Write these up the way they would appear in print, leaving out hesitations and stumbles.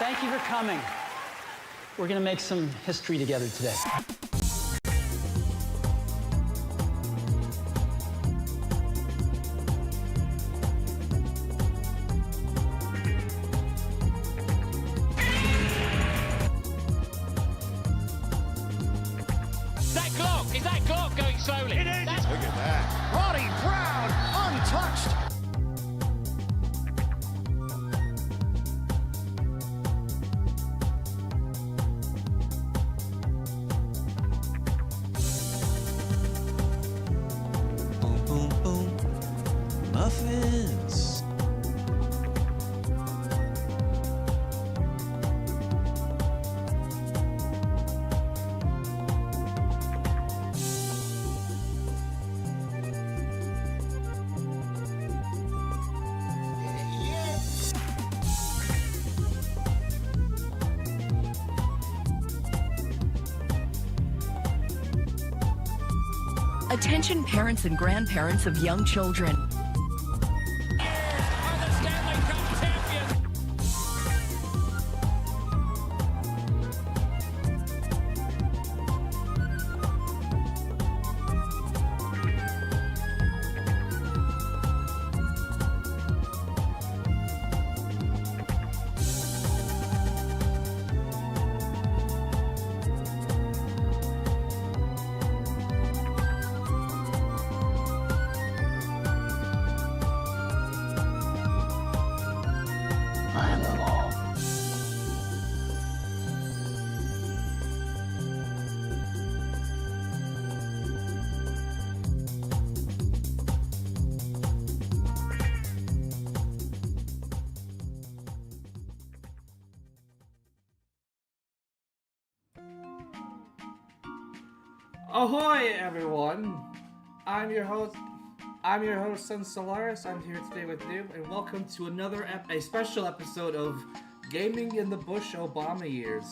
Thank you for coming. We're gonna make some history together today. Is that clock going slowly? It is! Look at that. Ronnie Brown, untouched. Boom, boom, boom. Muffins. Attention parents and grandparents of young children. Are the Stanley Cup champions? Ahoy, everyone! I'm your host, Sun Solaris. I'm here today with Noob, and welcome to another a special episode of Gaming in the Bush Obama Years.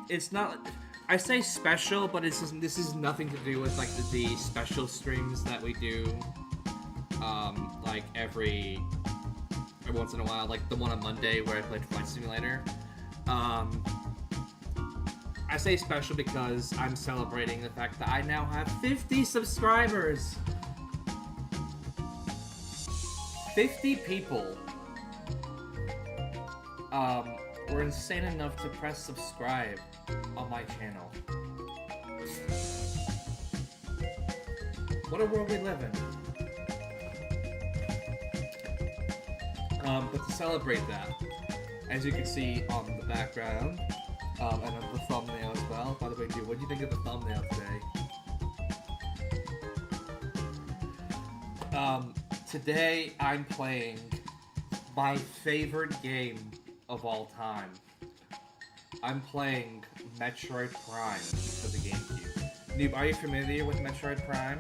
It's not, I say special, but this is nothing to do with like the special streams that we do, like every once in a while, like the one on Monday where I played Flight Simulator. I say special because I'm celebrating the fact that I now have 50 subscribers! 50 people were insane enough to press subscribe on my channel. What a world we live in. But to celebrate that, as you can see on the background, and on the thumbnail as well. By the way, dude, what do you think of the thumbnail today? Today I'm playing my favorite game of all time. I'm playing Metroid Prime for the GameCube. Noob, are you familiar with Metroid Prime?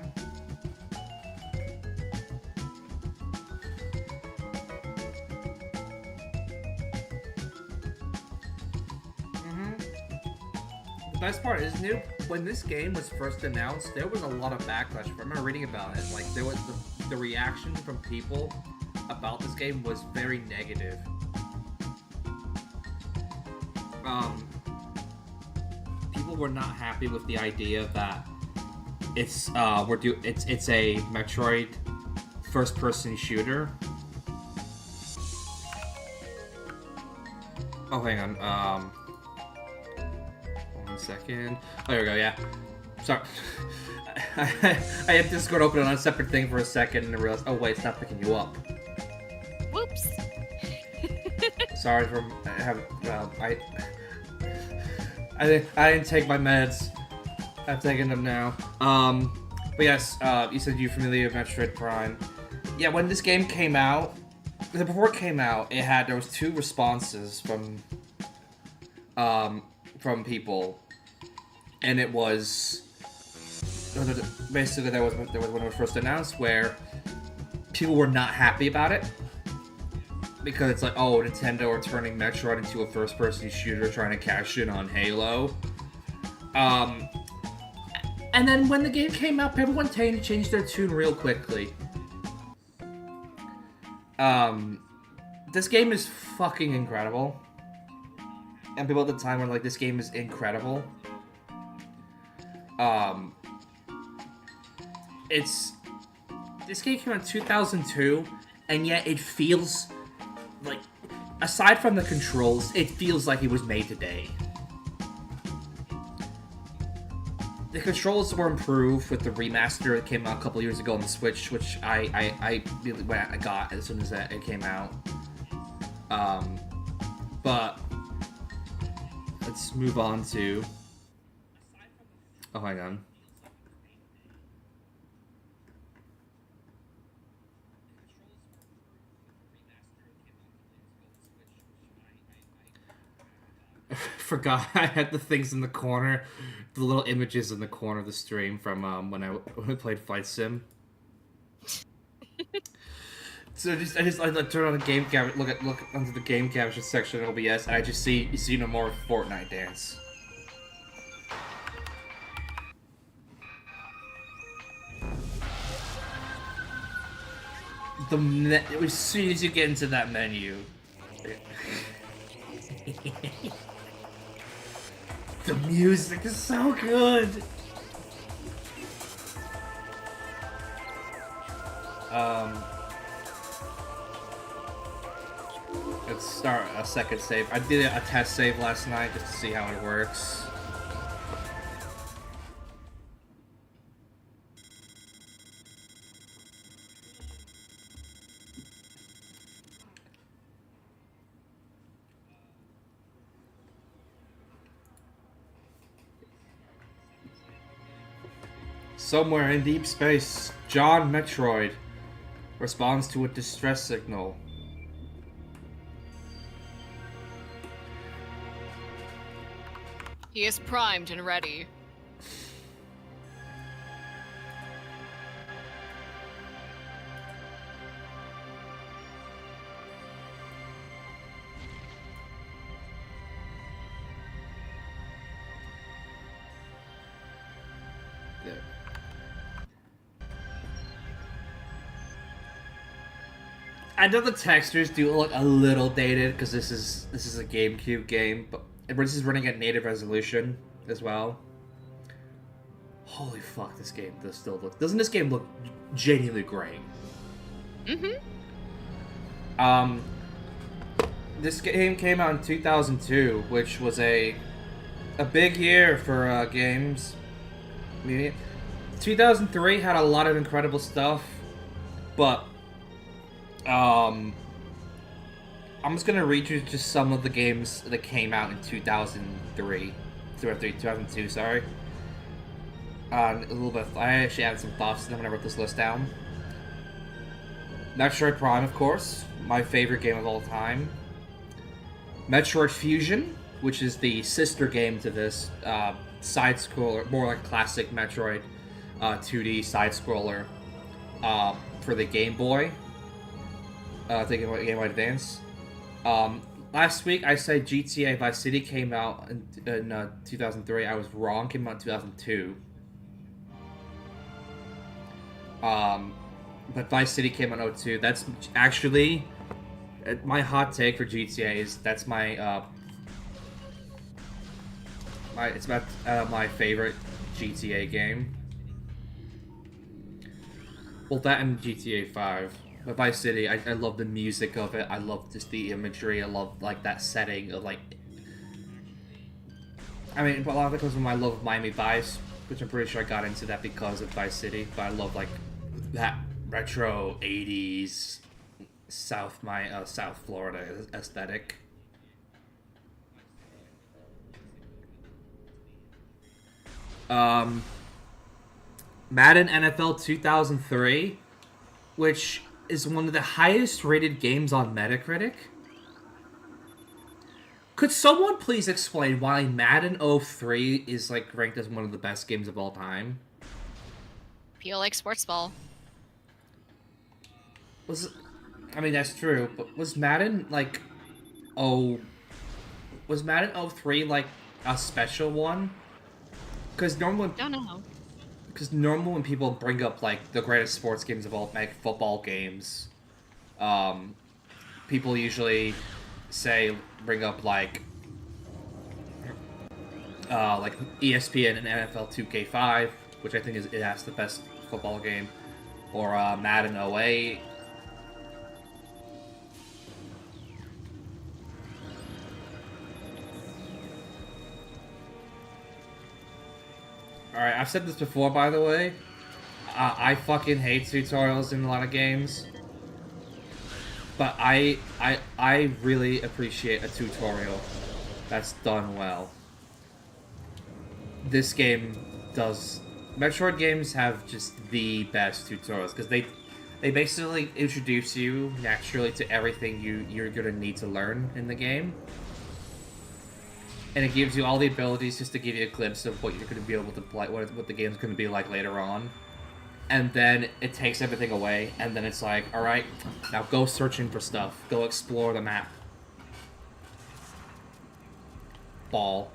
The best part is, Noob, when this game was first announced, there was a lot of backlash. I remember reading about it. Like, there was the reaction from people about this game was very negative. People were not happy with the idea that it's a Metroid first-person shooter. Oh, hang on. One second. Oh, there we go, yeah. Sorry. I had Discord open on a separate thing for a second and I realized, oh wait, it's not picking you up. Whoops. Sorry for I didn't take my meds. I've taken them now. But yes, you said you're familiar with Metroid Prime. Yeah, when this game came out, before it came out, there was two responses from people, and it was basically there was when it was first announced where people were not happy about it because it's like, oh, Nintendo are turning Metroid into a first-person shooter trying to cash in on Halo. And then when the game came out, everyone changed their tune real quickly. this game is fucking incredible. And people at the time were like, this game is incredible. This game came out in 2002, and yet it feels like, aside from the controls, it feels like it was made today. The controls were improved with the remaster that came out a couple years ago on the Switch, which I really I got as soon as it came out. But let's move on to. Oh, hang on. Forgot I had the things in the corner, the little images in the corner of the stream from when I played Flight Sim. So I turn on the game capture, look onto the game capture section in OBS, and I just see no more Fortnite dance. As soon as you get into that menu. The music is so good. Let's start a second save. I did a test save last night just to see how it works. Somewhere in deep space, John Metroid responds to a distress signal. He is primed and ready. I know the textures do look a little dated because this is a GameCube game, but this is running at native resolution as well. Holy fuck, this game does still look. Doesn't this game look genuinely great? Mm-hmm. This game came out in 2002, which was a big year for games. 2003 had a lot of incredible stuff, but I'm just gonna read you just some of the games that came out in 2002, sorry. A little bit. I actually had some thoughts to them when I wrote this list down. Metroid Prime, of course, my favorite game of all time. Metroid Fusion, which is the sister game to this, side-scroller, more like classic Metroid 2D side-scroller for the Game Boy. Thinking about Game Boy Advance. Last week I said GTA Vice City came out in 2003. I was wrong. Came out in 2002. But Vice City came out in 2002. That's actually my hot take for GTA is that's my my favorite GTA game. Well, that and GTA 5. But Vice City, I love the music of it. I love just the imagery. I love like that setting of like. I mean, a lot of it comes from my love of Miami Vice, which I'm pretty sure I got into that because of Vice City. But I love like that retro '80s South Florida aesthetic. Madden NFL 2003, which is one of the highest rated games on Metacritic. Could someone please explain why Madden 03 is like ranked as one of the best games of all time? Feel like sports ball. I mean that's true, but was Madden like was Madden 03 like a special one? Because normally Don't know. Because normally when people bring up like the greatest sports games of all, like football games, people usually bring up like ESPN and NFL 2K5, which I think it has the best football game, or Madden 08. Alright, I've said this before, by the way. I fucking hate tutorials in a lot of games. But I really appreciate a tutorial that's done well. This game does. Metroid games have just the best tutorials, because they basically introduce you naturally to everything you're gonna need to learn in the game. And it gives you all the abilities just to give you a glimpse of what you're going to be able to play, what the game's going to be like later on. And then it takes everything away, and then it's like, alright, now go searching for stuff. Go explore the map. Ball.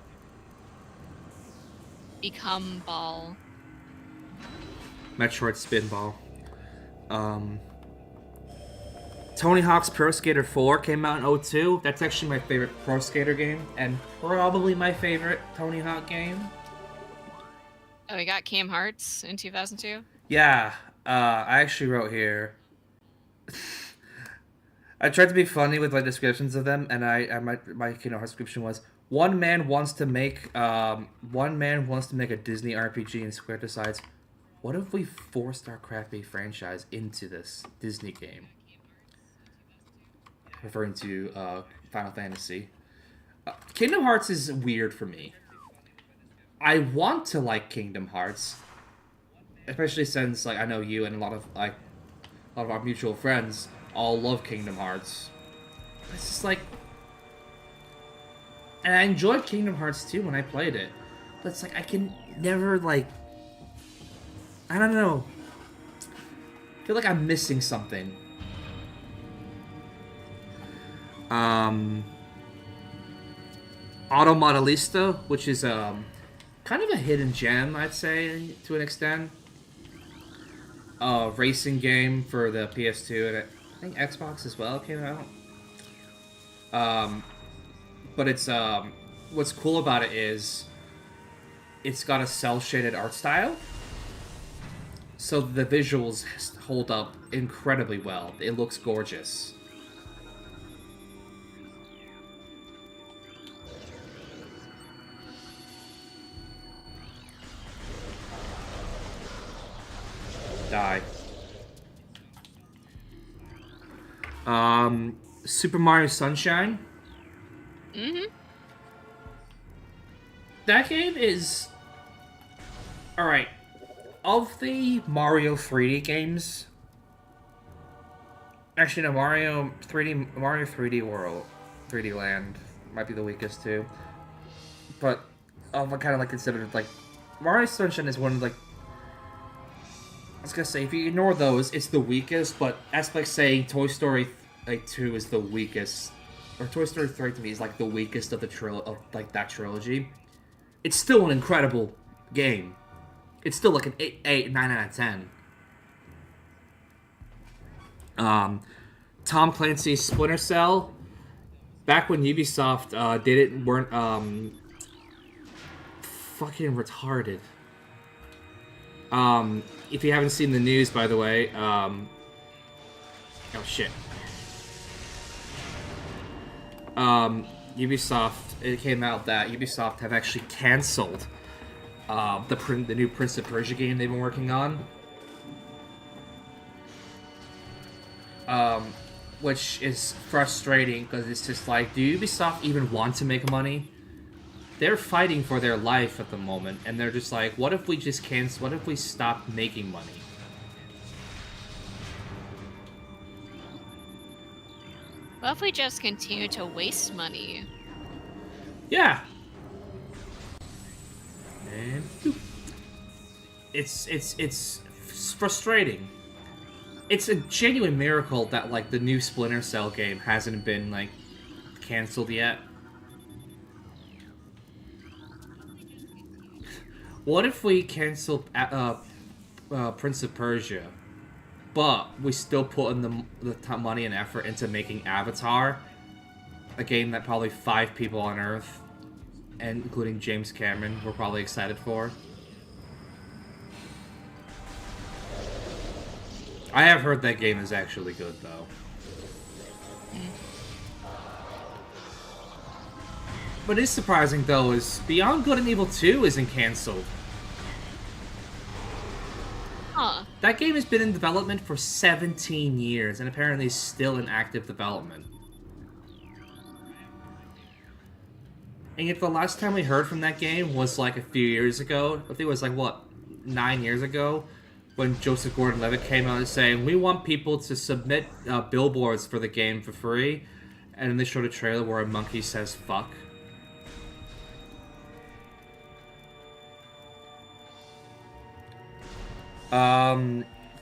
Become ball. Metroid Spinball. Tony Hawk's Pro Skater 4 came out in 02. That's actually my favorite Pro Skater game, and probably my favorite Tony Hawk game. Oh, we got Cam Hearts in 2002? Yeah, I actually wrote here. I tried to be funny with my descriptions of them, and my Kingdom Hearts description was: one man wants to make a Disney RPG, and Square decides, what if we forced our crappy franchise into this Disney game? Referring to Final Fantasy. Kingdom Hearts is weird for me. I want to like Kingdom Hearts, especially since I know you and a lot of our mutual friends all love Kingdom Hearts. It's just and I enjoyed Kingdom Hearts 2 when I played it, but it's I can never I don't know. I feel like I'm missing something. Automodelista, which is kind of a hidden gem, I'd say, to an extent. Racing game for the PS2 and I think Xbox as well came out. But it's what's cool about it is it's got a cel-shaded art style, so the visuals hold up incredibly well. It looks gorgeous. Die. Super Mario Sunshine. That game is alright. Of the Mario 3D games, actually no, Mario 3D World, 3D Land might be the weakest too. But I kind of considered Mario Sunshine is one of I was gonna say, if you ignore those, it's the weakest, but that's like saying Toy Story 2 is the weakest, or Toy Story 3 to me is the weakest of the that trilogy. It's still an incredible game. It's still an 9 out of 10. Tom Clancy's Splinter Cell. Back when Ubisoft weren't fucking retarded. If you haven't seen the news, by the way, oh shit. Ubisoft, it came out that Ubisoft have actually canceled the new Prince of Persia game they've been working on. Which is frustrating because it's just do Ubisoft even want to make money? They're fighting for their life at the moment, and they're just what if we just cancel? What if we stop making money? What if we just continue to waste money? Yeah. And it's frustrating. It's a genuine miracle that the new Splinter Cell game hasn't been canceled yet. What if we canceled Prince of Persia but we still put in the money and effort into making Avatar, a game that probably 5 people on Earth, and including James Cameron, were probably excited for. I have heard that game is actually good, though. What is surprising, though, is Beyond Good and Evil 2 isn't cancelled. Huh. That game has been in development for 17 years, and apparently is still in active development. And yet the last time we heard from that game was like a few years ago. I think it was like, what, 9 years ago? When Joseph Gordon-Levitt came out and saying, we want people to submit billboards for the game for free. And then they showed a trailer where a monkey says, fuck.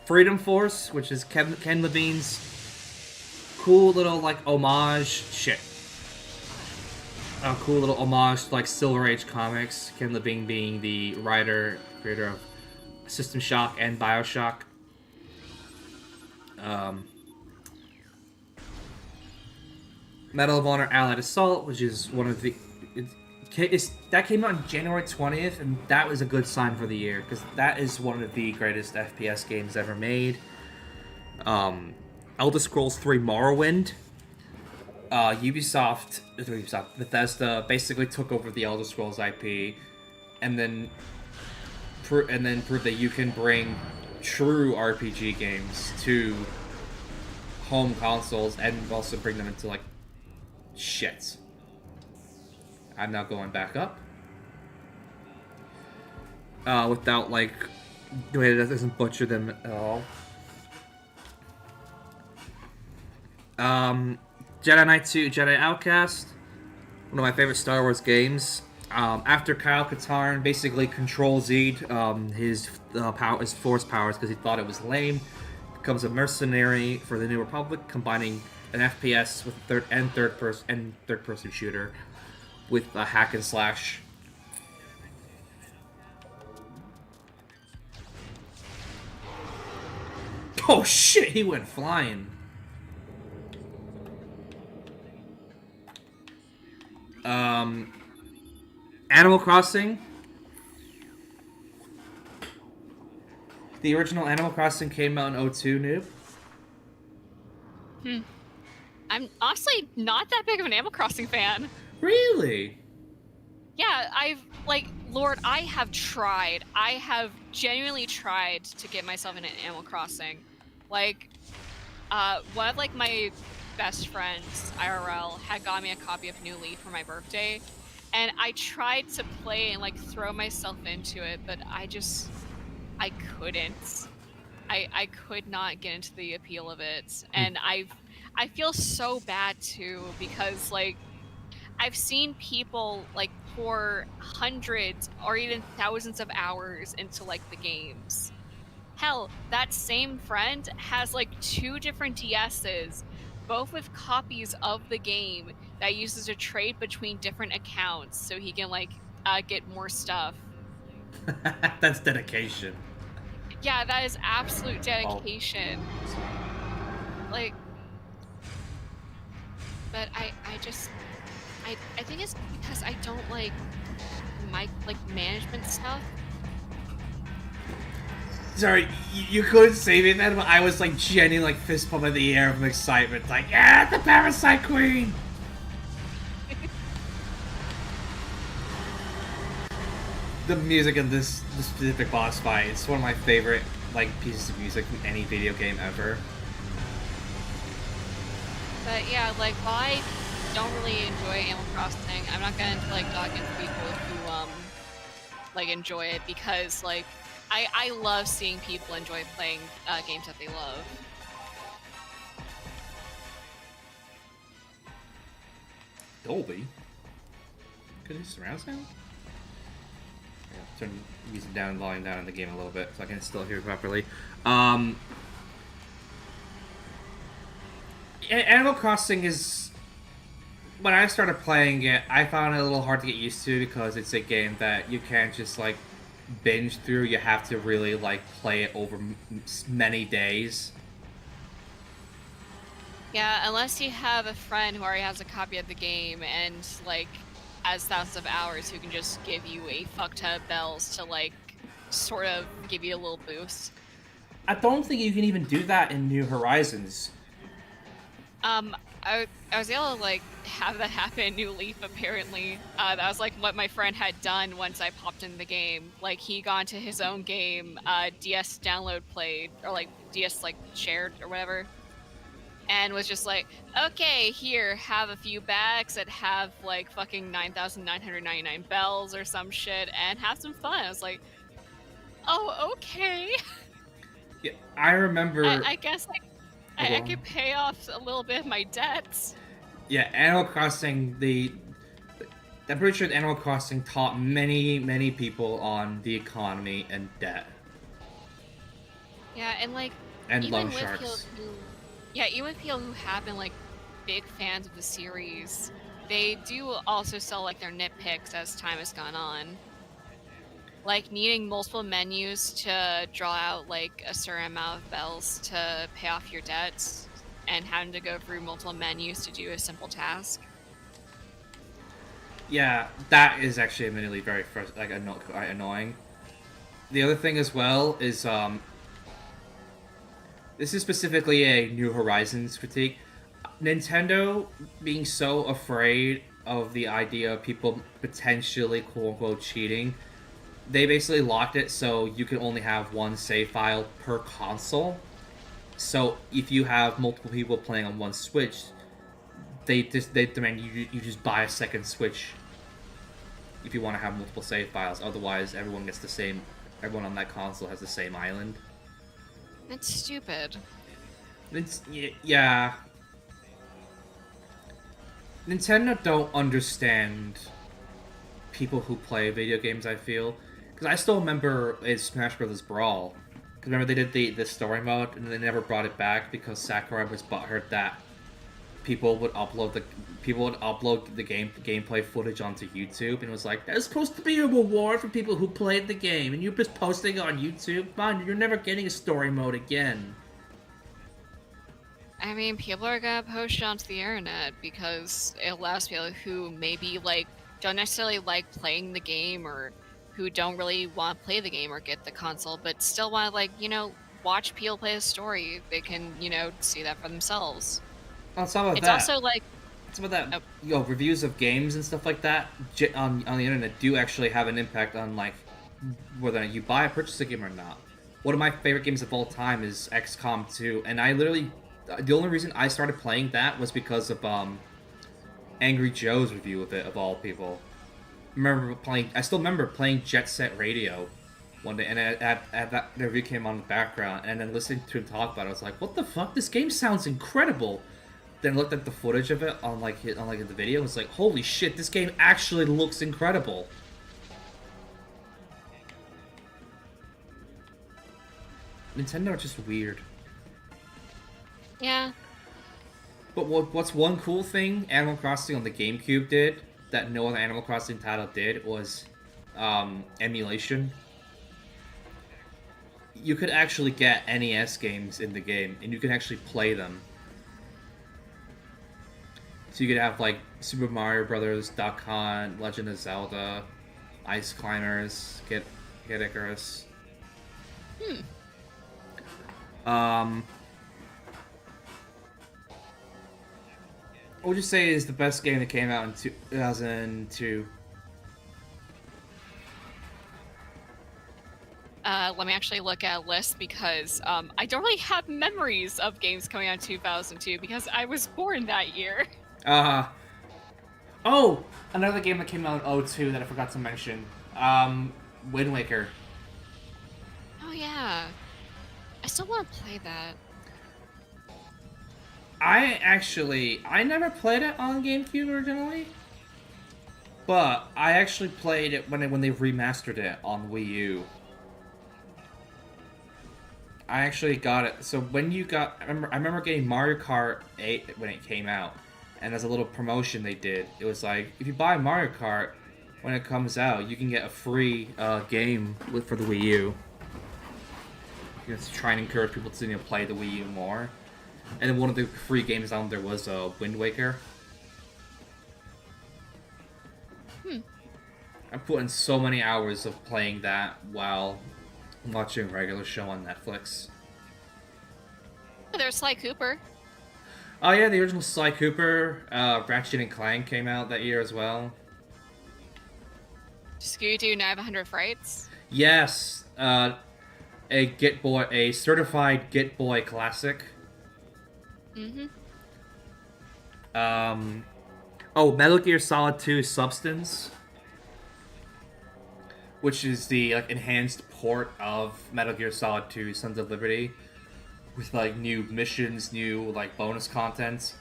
Freedom Force, which is Ken Levine's cool little, like, homage. Shit. A cool little homage to, like, Silver Age comics. Ken Levine being the creator of System Shock and Bioshock. Medal of Honor Allied Assault, which is one of the... that came out on January 20th, and that was a good sign for the year, because that is one of the greatest FPS games ever made. Elder Scrolls 3 Morrowind. Bethesda basically took over the Elder Scrolls IP, and then proved that you can bring true RPG games to home consoles and also bring them into, like, shit. I'm now going back up. Without, like, the way that doesn't butcher them at all. Jedi Knight 2, Jedi Outcast. One of my favorite Star Wars games. After Kyle Katarn basically Control-Z'd his Force powers because he thought it was lame, becomes a mercenary for the New Republic, combining an FPS with third person shooter with a hack and slash. Oh shit, he went flying. Animal Crossing. The original Animal Crossing came out in 02, Noob. I'm honestly not that big of an Animal Crossing fan. Really? Yeah, Lord, I have tried. I have genuinely tried to get myself into Animal Crossing. Like, one of, like, my best friends, IRL, had got me a copy of New Leaf for my birthday, and I tried to play and, like, throw myself into it, but I couldn't. I could not get into the appeal of it, and I feel so bad, too, because, like, I've seen people, like, pour hundreds or even thousands of hours into, like, the games. Hell, that same friend has, like, 2 different DSs, both with copies of the game that uses a trade between different accounts so he can, like, get more stuff. That's dedication. Yeah, that is absolute dedication. Like, but I think it's because I don't like management stuff. Sorry, you couldn't say me that, but I was like genuinely like fist pump in the air from excitement. Like, yeah, the Parasite Queen! The music in this specific boss fight, it's one of my favorite like pieces of music from any video game ever. But yeah, like, while I don't really enjoy Animal Crossing, I'm not gonna like dog into people who like enjoy it, because like I love seeing people enjoy playing games that they love. Dolby? Could you surround sound? Yeah, turn music down and volume down in the game a little bit so I can still hear properly. Animal Crossing is... When I started playing it, I found it a little hard to get used to because it's a game that you can't just, like, binge through. You have to really like play it over many days. Yeah, unless you have a friend who already has a copy of the game and like has thousands of hours who can just give you a fuck ton of bells to like sort of give you a little boost. I don't think you can even do that in New Horizons. I was able to like have that happen in New Leaf apparently. That was like what my friend had done once I popped in the game. Like he got into his own game, DS download played or like DS like shared or whatever. And was just like, okay, here, have a few bags that have like fucking 9,999 bells or some shit and have some fun. I was like, oh, okay. Yeah, I remember. I guess I could pay off a little bit of my debts. Yeah, Animal Crossing. I'm pretty sure Animal Crossing taught many people on the economy and debt. Yeah, and like And even loan with sharks. people who, yeah, even with people who have been like big fans of the series, they do also sell like their nitpicks as time has gone on. Like needing multiple menus to draw out like a certain amount of bells to pay off your debts, and having to go through multiple menus to do a simple task. Yeah, that is actually admittedly very quite annoying. The other thing as well is this is specifically a New Horizons critique. Nintendo being so afraid of the idea of people potentially quote-unquote cheating, they basically locked it so you can only have one save file per console. So if you have multiple people playing on one Switch, they demand you just buy a second Switch if you want to have multiple save files. Otherwise, everyone on that console has the same island. That's stupid. Yeah. Nintendo don't understand people who play video games, I feel. Because I still remember in Smash Bros. Brawl. Because remember they did the story mode and they never brought it back because Sakurai was butthurt that people would upload the gameplay footage onto YouTube, and it was like, that's supposed to be a reward for people who played the game, and you're just posting it on YouTube? Fine, you're never getting a story mode again. I mean, people are gonna post it onto the internet because it allows people who maybe like don't necessarily like playing the game or who don't really want to play the game or get the console, but still want to like, watch people play the story. They can, see that for themselves. On top of It's that, also like some of that, Oh. reviews of games and stuff like that on the internet do actually have an impact on like whether you buy or purchase a game or not. One of my favorite games of all time is XCOM 2, and the only reason I started playing that was because of Angry Joe's review of it, of all people. I still remember playing Jet Set Radio one day, and at that review came on in the background, and then listening to him talk about it, I was like, what the fuck? This game sounds incredible. Then looked at the footage of it on the video, and was like, holy shit, this game actually looks incredible. Nintendo are just weird. Yeah. But what's one cool thing Animal Crossing on the GameCube did that no other Animal Crossing title did was emulation. You could actually get NES games in the game, and you can actually play them. So you could have like Super Mario Brothers, Duck Hunt, Legend of Zelda, Ice Climbers, Get Icarus. What would you say is the best game that came out in 2002? Let me actually look at a list because I don't really have memories of games coming out in 2002 because I was born that year. Oh! Another game that came out in 2002 that I forgot to mention. Wind Waker. Oh yeah. I still want to play that. I never played it on GameCube originally. But I actually played it when they remastered it on Wii U. I actually got it. So when you got... I remember getting Mario Kart 8 when it came out. And as a little promotion they did, it was like, if you buy Mario Kart when it comes out, you can get a free game for the Wii U. Just try and encourage people to play the Wii U more. And then one of the free games on there was Wind Waker. I put in so many hours of playing that while watching a regular show on Netflix. There's Sly Cooper. Oh yeah, the original Sly Cooper, Ratchet and Clank came out that year as well. Scooby-Doo Night of 100 Frights. Yes, a certified Get Boy classic. Metal Gear Solid 2 Substance, which is the enhanced port of Metal Gear Solid 2 Sons of Liberty, with new missions, new bonus content.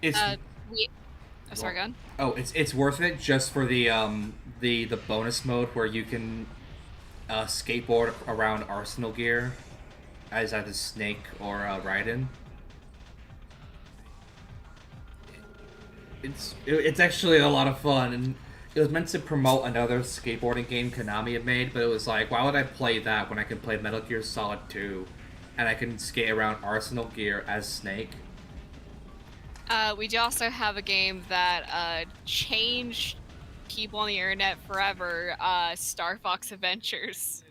It's sorry, go on. Oh, it's worth it just for the bonus mode where you can skateboard around Arsenal gear as either Snake or Raiden. It's actually a lot of fun, and it was meant to promote another skateboarding game Konami had made, but it was like, why would I play that when I can play Metal Gear Solid 2 and I can skate around Arsenal gear as Snake? We do also have a game that changed people on the internet forever, Star Fox Adventures.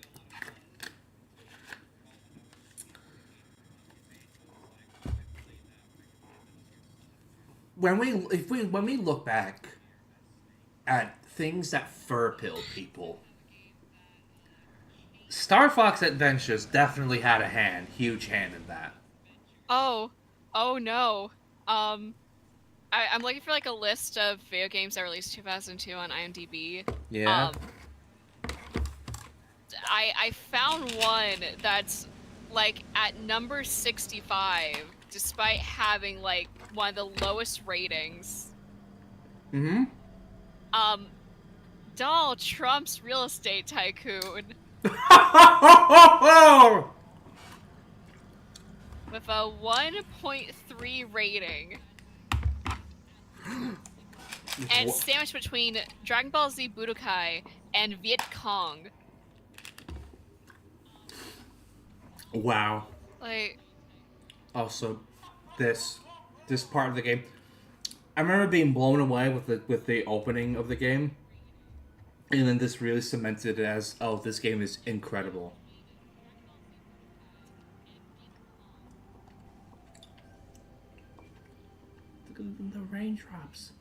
When we look back at things that fur-pilled people, Star Fox Adventures definitely had a huge hand in that. Oh no. I'm looking for a list of video games that released 2002 on IMDb. Yeah. I found one that's at number 65, despite having one of the lowest ratings. Donald Trump's Real Estate Tycoon. With a 1.3 rating. And sandwiched between Dragon Ball Z Budokai and Viet Cong. Wow. Also, this part of the game, I remember being blown away with the opening of the game, and then this really cemented it as, oh, this game is incredible. Look at the raindrops.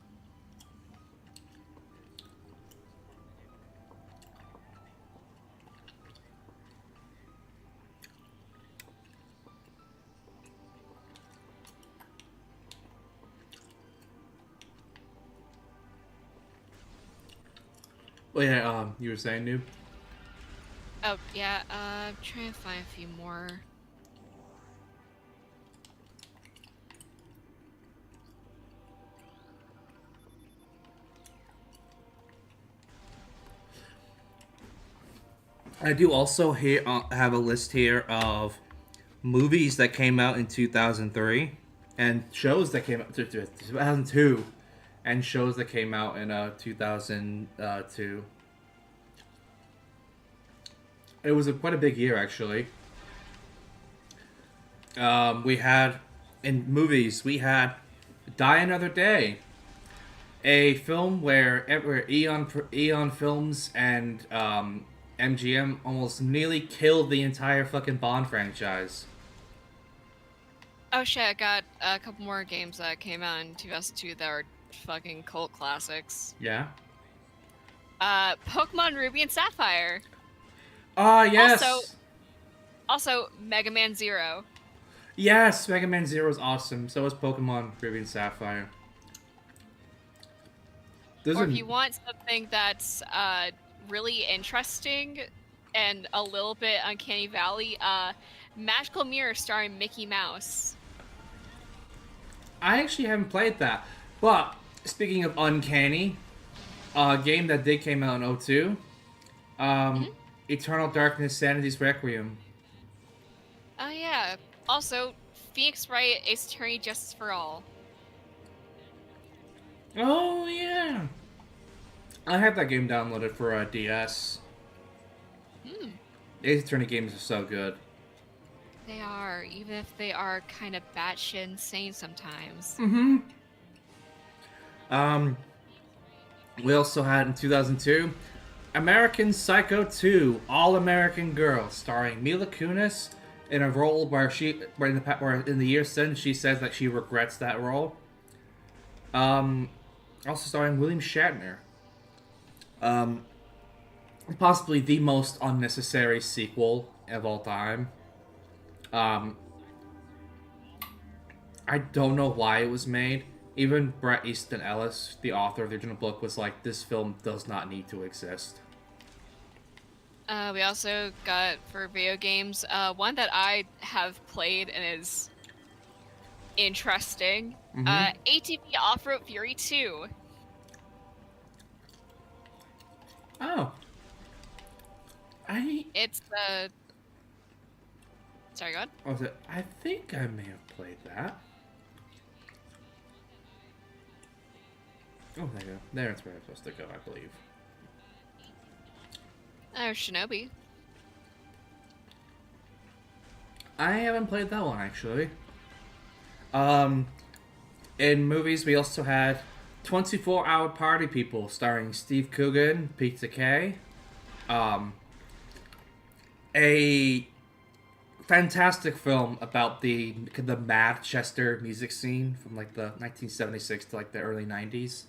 Oh yeah, you were saying, Noob? oh yeah, I'm trying to find a few more. I do also have a list here of movies that came out in 2003 and shows that came out 2002 and shows that came out in 2002. It was quite a big year, actually. We had, in movies, we had Die Another Day, a film where Eon Films and MGM almost nearly killed the entire fucking Bond franchise. Oh shit, I got a couple more games that came out in 2002 that are fucking cult classics. Yeah? Pokemon Ruby and Sapphire. Ah, yes! Also, Mega Man Zero. Yes, Mega Man Zero is awesome. So is Pokemon Ruby and Sapphire. Or if you want something that's really interesting and a little bit Uncanny Valley, Magical Mirror starring Mickey Mouse. I actually haven't played that. But, speaking of Uncanny, a game that did came out in 2002, Eternal Darkness Sanity's Requiem. Oh yeah. Also, Phoenix Wright, Ace Attorney, Justice for All. Oh, yeah. I have that game downloaded for a DS. Ace Attorney games are so good. They are, even if they are kind of batshit insane sometimes. We also had in 2002 American Psycho 2: All American Girl, starring Mila Kunis in a role where where in the year since she says that she regrets that role. Also starring William Shatner. Possibly the most unnecessary sequel of all time. I don't know why it was made. Even Bret Easton Ellis, the author of the original book, was like, this film does not need to exist. We also got, for video games, one that I have played and is interesting. ATV Off-Road Fury 2. Oh. It's the... Sorry, go on. I think I may have played that. Oh, there you go. There's where I'm supposed to go, I believe. Shinobi. I haven't played that one, actually. In movies, we also had 24-Hour Party People, starring Steve Coogan, Pizza K. A fantastic film about the Manchester music scene from like the 1976 to like the early 90s.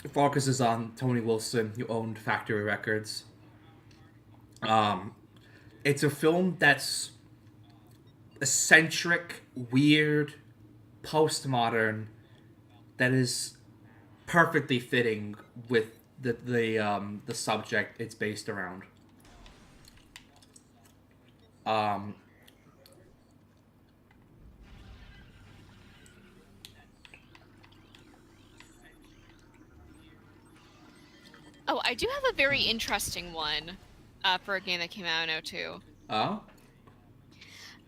It focuses on Tony Wilson, who owned Factory Records. It's a film that's eccentric, weird, postmodern, that is perfectly fitting with the subject it's based around. Oh, I do have a very interesting one for a game that came out in 2002. Oh?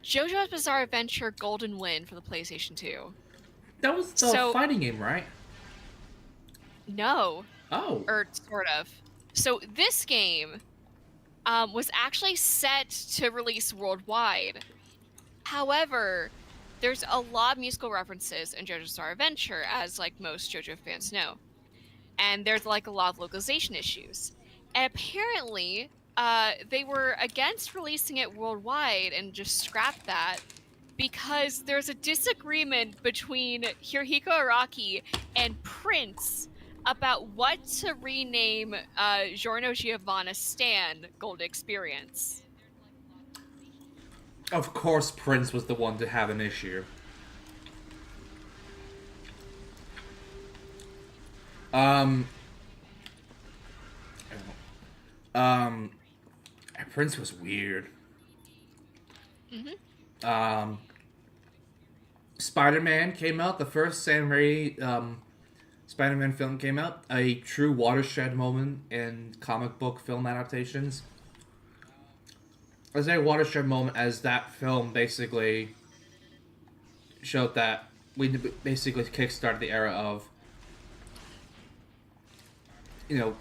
JoJo's Bizarre Adventure Golden Wind for the PlayStation 2. That was the fighting game, right? No. Oh. Or sort of. So this game was actually set to release worldwide. However, there's a lot of musical references in JoJo's Bizarre Adventure, as like most JoJo fans know. And there's like a lot of localization issues. And apparently, they were against releasing it worldwide and just scrapped that because there's a disagreement between Hirohiko Araki and Prince about what to rename Giorno Giovanna Stan Gold Experience. Of course Prince was the one to have an issue. Prince was weird. Spider-Man came out. The first Sam Raimi Spider-Man film came out. A true watershed moment in comic book film adaptations. I say watershed moment as that film basically showed that we basically kickstarted the era of, you know,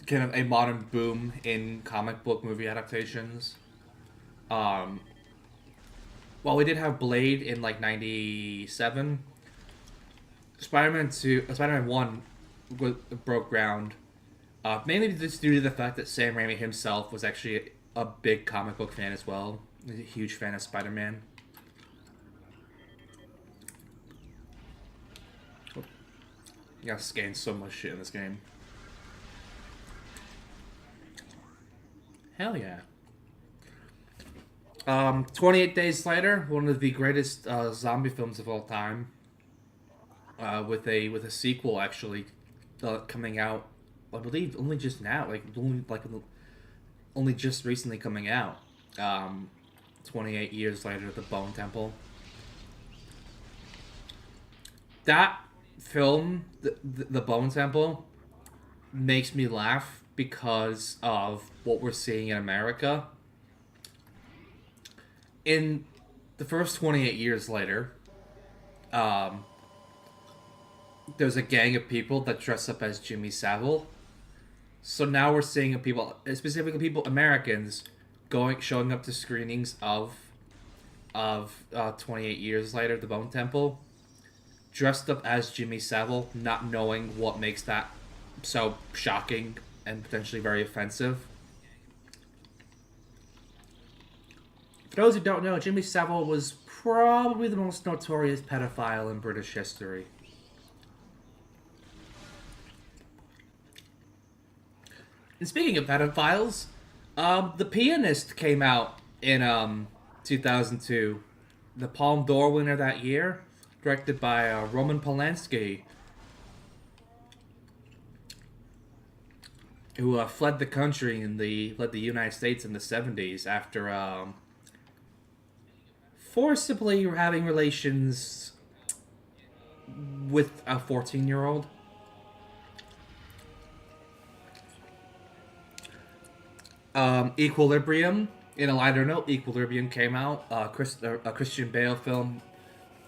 kind of a modern boom in comic book movie adaptations. While we did have Blade in like 97, Spider-Man 1 broke ground. Mainly just due to the fact that Sam Raimi himself was actually a big comic book fan as well. He's a huge fan of Spider-Man. You gotta scan so much shit in this game. Hell yeah. 28 Days Later, one of the greatest zombie films of all time, with a sequel actually coming out, I believe only just now, only just recently coming out. 28 years later, The Bone Temple. That film, the Bone Temple, makes me laugh because of what we're seeing in America. In the first 28 years later, there's a gang of people that dress up as Jimmy Savile. So now we're seeing people, specifically people, Americans, showing up to screenings of 28 Years Later, The Bone Temple, dressed up as Jimmy Savile, not knowing what makes that so shocking and potentially very offensive. For those who don't know, Jimmy Savile was probably the most notorious pedophile in British history. And speaking of pedophiles, The Pianist came out in 2002. The Palme d'Or winner that year, directed by Roman Polanski, who fled the country fled the United States in the 70s after forcibly having relations with a 14-year-old. Equilibrium. In a lighter note, Equilibrium came out. A Christian Bale film.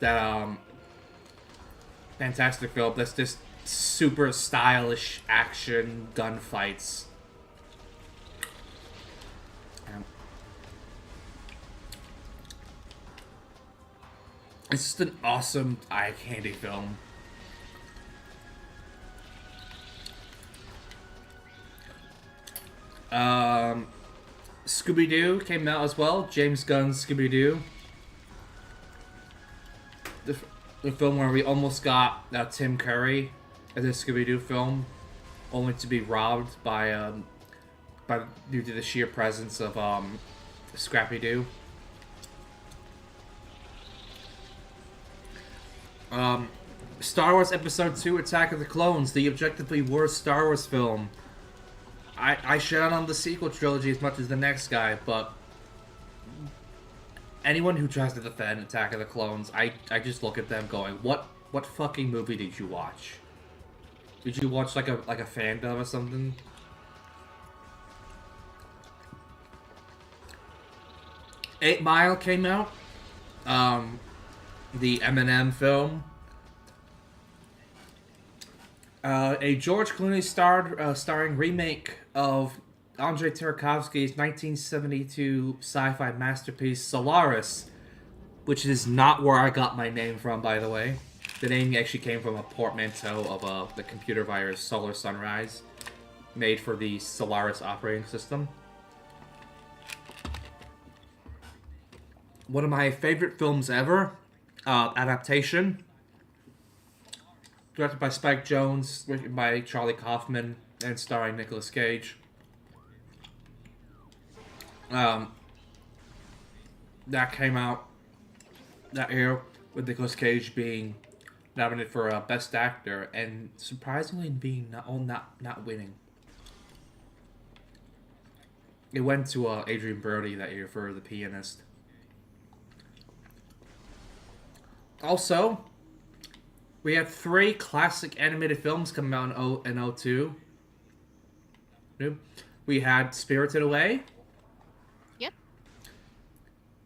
That fantastic film. That's just super stylish action gunfights. It's just an awesome eye candy film. Scooby-Doo came out as well. James Gunn's Scooby-Doo. The film where we almost got Tim Curry as a Scooby-Doo film, only to be robbed by due to the sheer presence of Scrappy-Doo. Star Wars Episode 2: Attack of the Clones, the objectively worst Star Wars film. I shit on the sequel trilogy as much as the next guy, but anyone who tries to defend Attack of the Clones, I just look at them going, what fucking movie did you watch? Did you watch like a fandom or something? Eight Mile came out. The Eminem film. A George Clooney starring remake of Andrei Tarkovsky's 1972 sci-fi masterpiece Solaris, which is not where I got my name from, by the way. The name actually came from a portmanteau of the computer virus Solar Sunrise, made for the Solaris operating system. One of my favorite films ever, adaptation. Directed by Spike Jonze, written by Charlie Kaufman, and starring Nicolas Cage. That came out that year with Nicolas Cage being nominated for Best Actor and surprisingly being not winning. It went to Adrian Brody that year for The Pianist. Also, we have 3 classic animated films coming out in 2002. We had Spirited Away. Yep.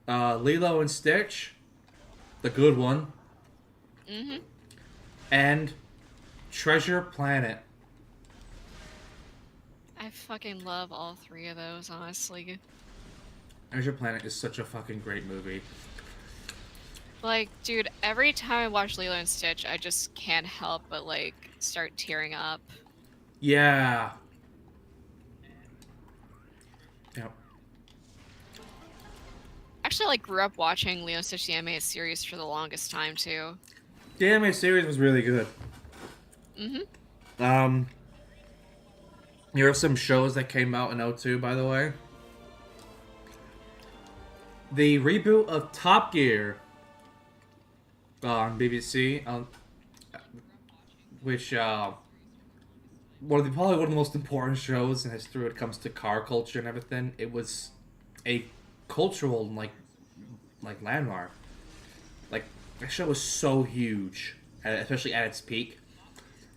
Lilo and Stitch, the good one. Mm-hmm. And Treasure Planet. I fucking love all 3 of those, honestly. Treasure Planet is such a fucking great movie. Like, dude, every time I watch Lilo and Stitch, I just can't help but, like, start tearing up. Yeah. Yep. Actually, like, grew up watching Lilo and Stitch the animated series for the longest time, too. The anime series was really good. Mm-hmm. Here are some shows that came out in 2002, by the way. The reboot of Top Gear on BBC, which probably one of the most important shows in history when it comes to car culture and everything. It was a cultural like landmark. Like, that show was so huge, especially at its peak.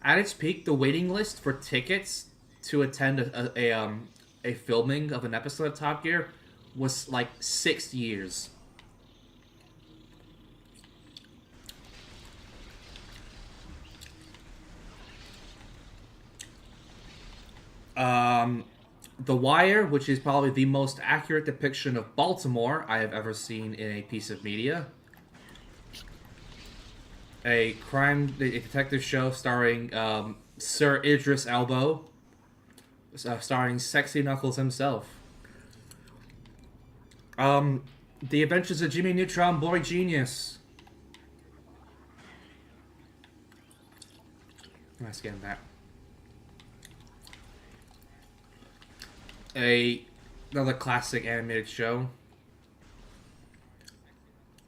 At its peak, the waiting list for tickets to attend a filming of an episode of Top Gear was like 6 years. The Wire, which is probably the most accurate depiction of Baltimore I have ever seen in a piece of media. A detective show starring Sir Idris Elba, starring Sexy Knuckles himself. The Adventures of Jimmy Neutron Boy Genius. Let's get that. Another classic animated show.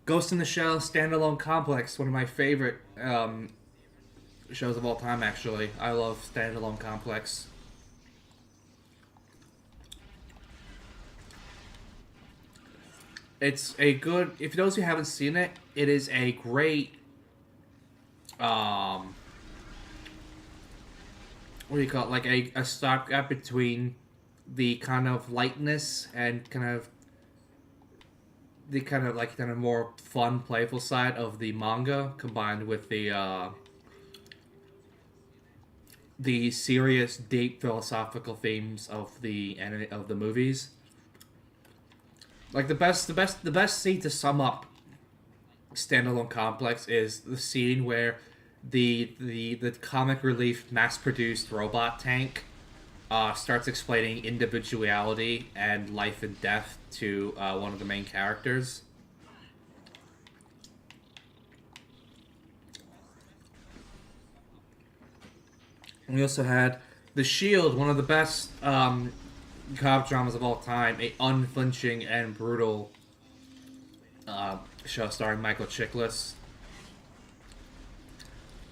Ghost in the Shell Standalone Complex, one of my favorite shows of all time, actually. I love Standalone Complex. It's a good... If those who haven't seen it, it is a great... what do you call it? Like a stopgap between the kind of lightness and kind of more fun, playful side of the manga, combined with the serious, deep philosophical themes of the movies. Like the best scene to sum up Standalone Complex is the scene where the comic relief mass-produced robot tank starts explaining individuality and life and death to one of the main characters. And we also had The Shield, one of the best cop dramas of all time, a unflinching and brutal show starring Michael Chiklis.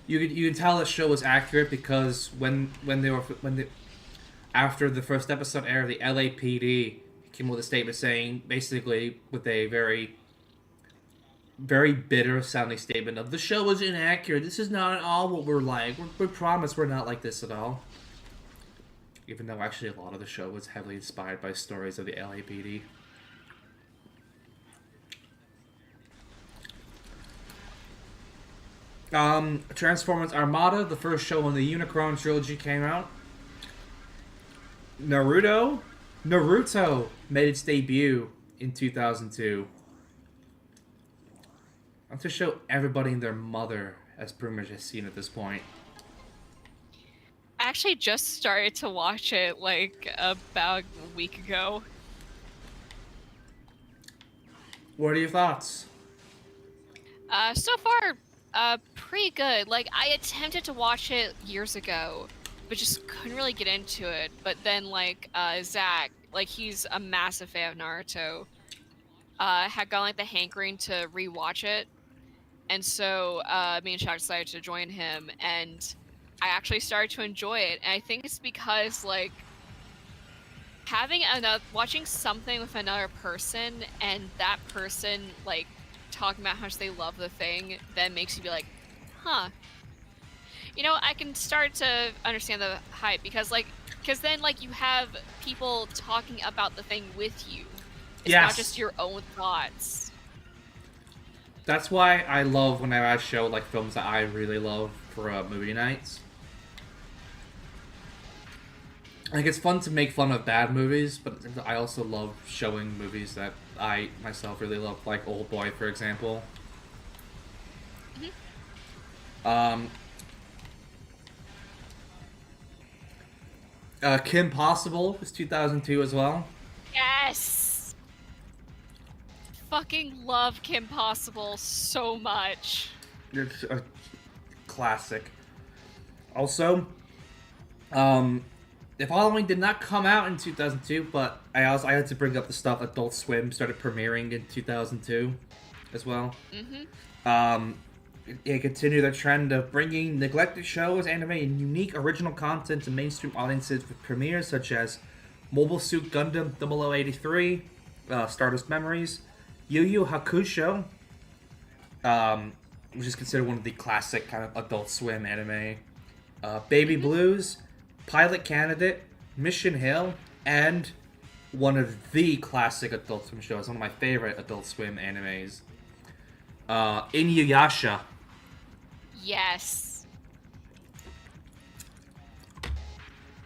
You can tell the show was accurate because after the first episode aired, the LAPD came with a statement saying, basically with a very, very bitter sounding statement of, the show was inaccurate. This is not at all what we're like. We promise we're not like this at all. Even though actually a lot of the show was heavily inspired by stories of the LAPD. Transformers Armada, the first show in the Unicron trilogy, came out. Naruto made its debut in 2002. I'm to show everybody and their mother as pretty much has seen at this point. I actually just started to watch it like about a week ago. What are your thoughts? So far, pretty good. Like, I attempted to watch it years ago, but just couldn't really get into it. But then, like, Zach, like, he's a massive fan of Naruto, had gotten, like, the hankering to rewatch it. And so, me and Shaq decided to join him, and I actually started to enjoy it. And I think it's because, like, watching something with another person, and that person, like, talking about how much they love the thing, then makes you be like, huh. You know, I can start to understand the hype, because then, like, you have people talking about the thing with you. It's not just your own thoughts. That's why I love whenever I show, like, films that I really love for movie nights. Like, it's fun to make fun of bad movies, but I also love showing movies that I myself really love, like Old Boy, for example. Kim Possible was 2002 as well. Yes! Fucking love Kim Possible so much. It's a classic. Also, The Following did not come out in 2002, but I had to bring up the stuff Adult Swim started premiering in 2002 as well. It continued the trend of bringing neglected shows, anime, and unique original content to mainstream audiences with premieres such as Mobile Suit Gundam 0083, Stardust Memories, Yu Yu Hakusho, which is considered one of the classic kind of Adult Swim anime, Baby Blues, Pilot Candidate, Mission Hill, and one of the classic Adult Swim shows, one of my favorite Adult Swim animes, Inuyasha. Yes.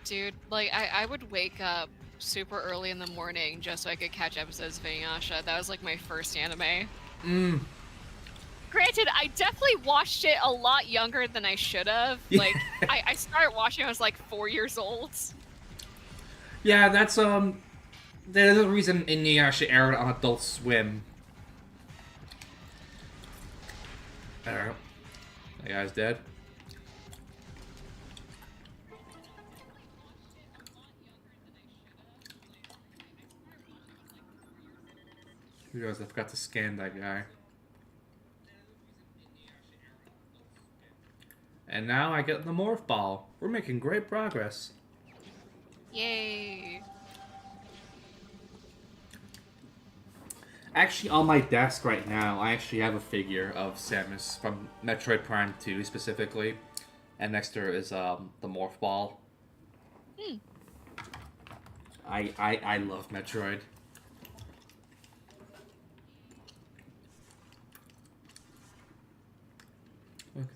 Dude, like I would wake up super early in the morning just so I could catch episodes of Inuyasha. That was like my first anime. Granted, I definitely watched it a lot younger than I should have. Like I started watching when I was like 4 years old. Yeah, that's there's a reason Inuyasha aired on Adult Swim. Alright. That guy's dead. You guys, I forgot to scan that guy. And now I get the morph ball. We're making great progress. Yay. Actually, on my desk right now, I actually have a figure of Samus from Metroid Prime 2 specifically. And next to her is the morph ball. I love Metroid. Look,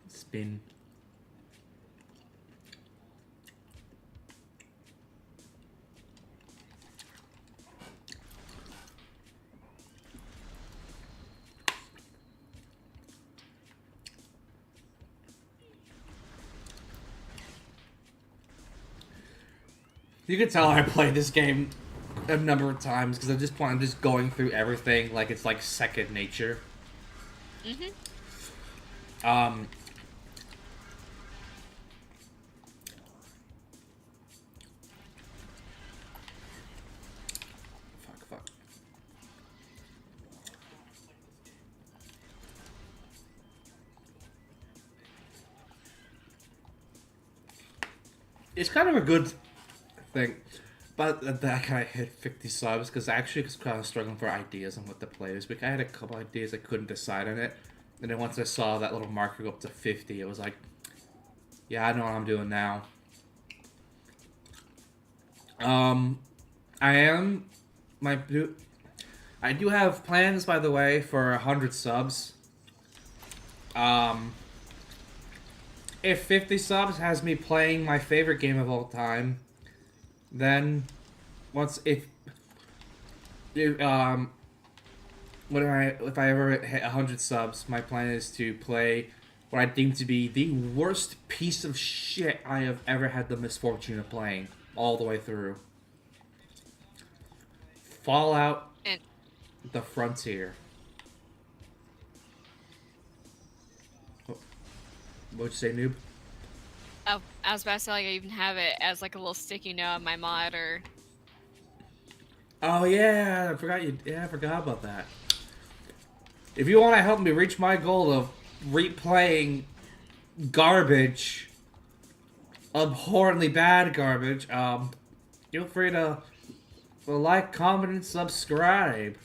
spin. You can tell I played this game a number of times because I'm just going through everything like it's like second nature. Fuck. It's kind of a good thing. But that kind of hit 50 subs because I actually was kind of struggling for ideas on what to play this week. I had a couple ideas, I couldn't decide on it. And then once I saw that little marker go up to 50, it was like, yeah, I know what I'm doing now. I do have plans, by the way, for 100 subs. If 50 subs has me playing my favorite game of all time, then if I ever hit 100 subs, my plan is to play what I deem to be the worst piece of shit I have ever had the misfortune of playing all the way through. Fallout The Frontier. What'd you say, noob? Oh, I was about to say, like, I even have it as like a little sticky note on my monitor. Oh yeah, I forgot about that. If you want to help me reach my goal of replaying garbage, abhorrently bad garbage, feel free to like, comment, and subscribe.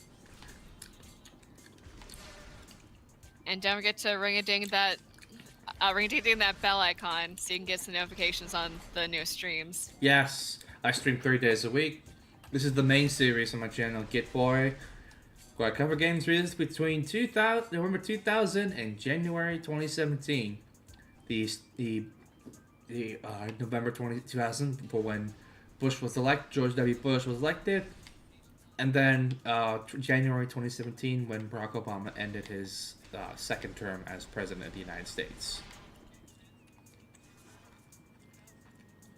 And don't forget to ring-a-ding that bell icon so you can get some notifications on the new streams. Yes, I stream 3 days a week. This is the main series on my channel, Get Boy, where I cover games released between November 2000 and January 2017. The November 2000 for when George W. Bush was elected, and then January 2017 when Barack Obama ended his second term as president of the United States.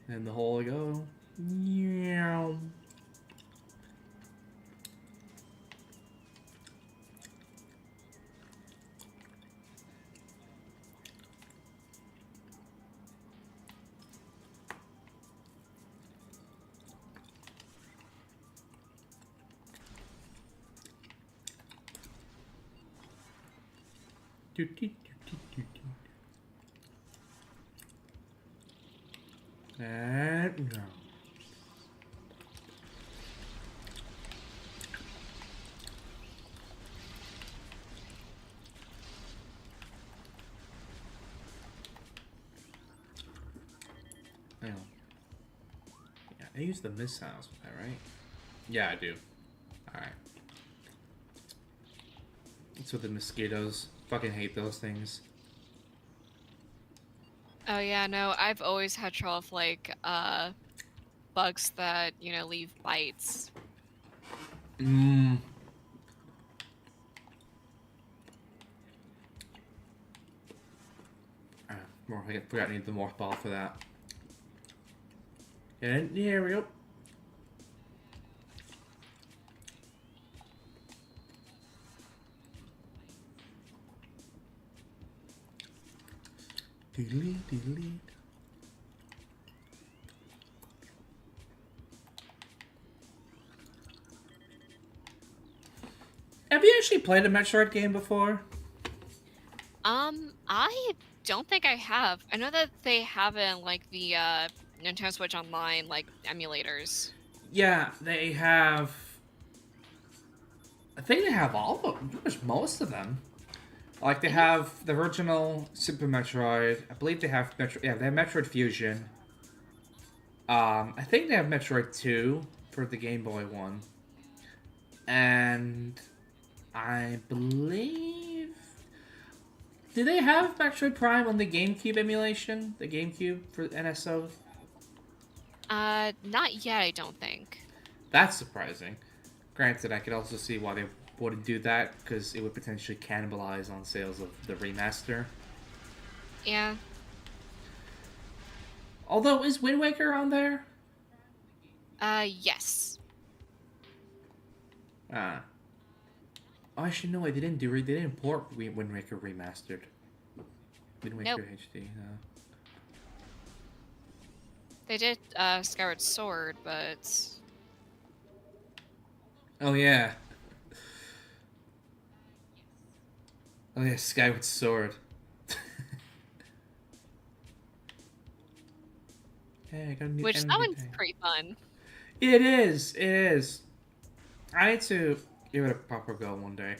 And the whole go, meow. And no. Hang on. Yeah, I use the miss sounds with that, right? Yeah, I do. Alright. It's with the mosquitoes. Fucking hate those things. Oh yeah, no, I've always had trouble with bugs that, leave bites. Mmm. I forgot I need the morph ball for that. And here we go. Doodly, doodly. Have you actually played a Metroid game before? I don't think I have. I know that they have it in like the Nintendo Switch Online like emulators. Yeah, they have. I think they have all of them. Pretty much most of them. Like they have the original Super Metroid. I believe they have Metro. Yeah, they have Metroid Fusion. I think they have Metroid 2 for the Game Boy one. And I believe. Do they have Metroid Prime on the GameCube emulation? The GameCube for NSO? Not yet, I don't think. That's surprising. Granted, I could also see why they wouldn't do that, because it would potentially cannibalize on sales of the remaster. Yeah. Although, is Wind Waker on there? Yes. Ah. Oh, actually, no, they didn't port Wind Waker remastered. Wind Waker Nope. HD, no. They did Skyward Sword, but Oh, yeah. Oh, yeah, Skyward Sword. Hey, I got a new which that enemy one's tag. pretty fun. It is. It is. I need to give it a proper go one day.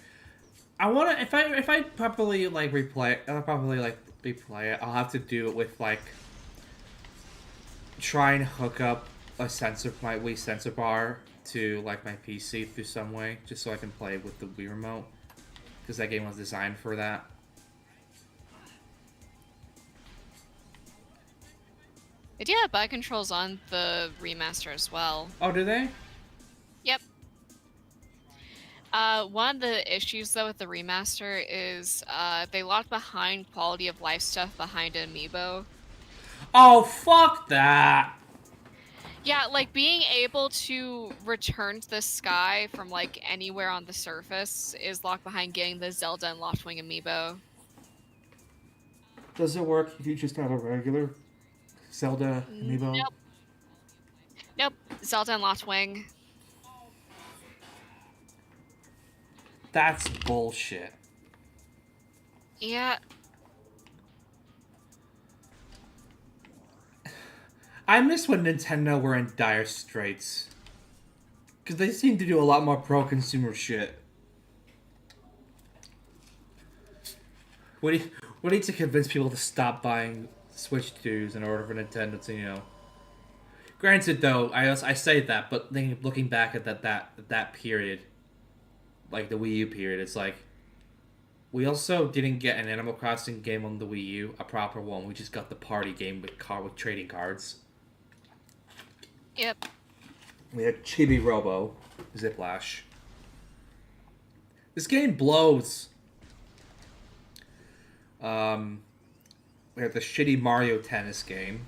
I wanna if I properly like replay it, replay it. I'll have to do it with like try and hook up my Wii sensor bar to like my PC through some way, just so I can play with the Wii remote, because that game was designed for that. They do have bug controls on the remaster as well. Oh, do they? Yep. One of the issues though with the remaster is they locked behind quality of life stuff behind an amiibo. Oh, fuck that! Yeah, like being able to return to the sky from like anywhere on the surface is locked behind getting the Zelda and Loftwing amiibo. Does it work if you just have a regular Zelda amiibo? Nope. Nope. Zelda and Loftwing. That's bullshit. Yeah. I miss when Nintendo were in dire straits. Because they seem to do a lot more pro-consumer shit. We need to convince people to stop buying Switch 2s in order for Nintendo to, you know... Granted, though, I say that, but then looking back at that period, like the Wii U period, it's like... We also didn't get an Animal Crossing game on the Wii U, a proper one. We just got the party game with trading cards. Yep. We had Chibi Robo, Ziplash. This game blows. We had the shitty Mario Tennis game.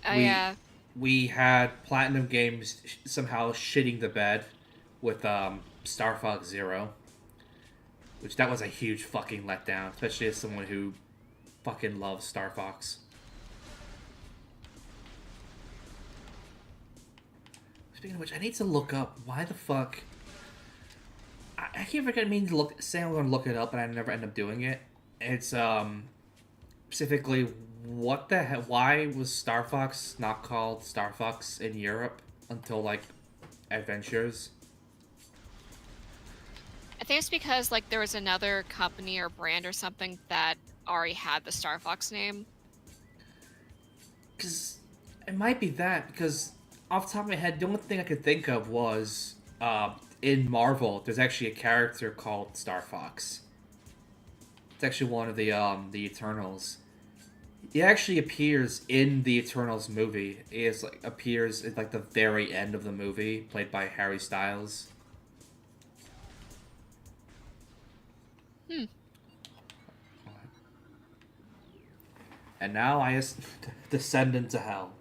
Oh yeah. We had Platinum Games somehow shitting the bed with Star Fox Zero. Which that was a huge fucking letdown, especially as someone who fucking loves Star Fox. Speaking of which, I need to look up why the fuck. I keep forgetting to say I'm going to look it up, and I never end up doing it. It's specifically what the hell? Why was Star Fox not called Star Fox in Europe until like Adventures? I think it's because like there was another company or brand or something that already had the Star Fox name. Because it might be that, because off the top of my head, the only thing I could think of was in Marvel, there's actually a character called Star Fox. It's actually one of the Eternals. He actually appears in the Eternals movie. He is like appears at like the very end of the movie, played by Harry Styles. And now I just descend into hell.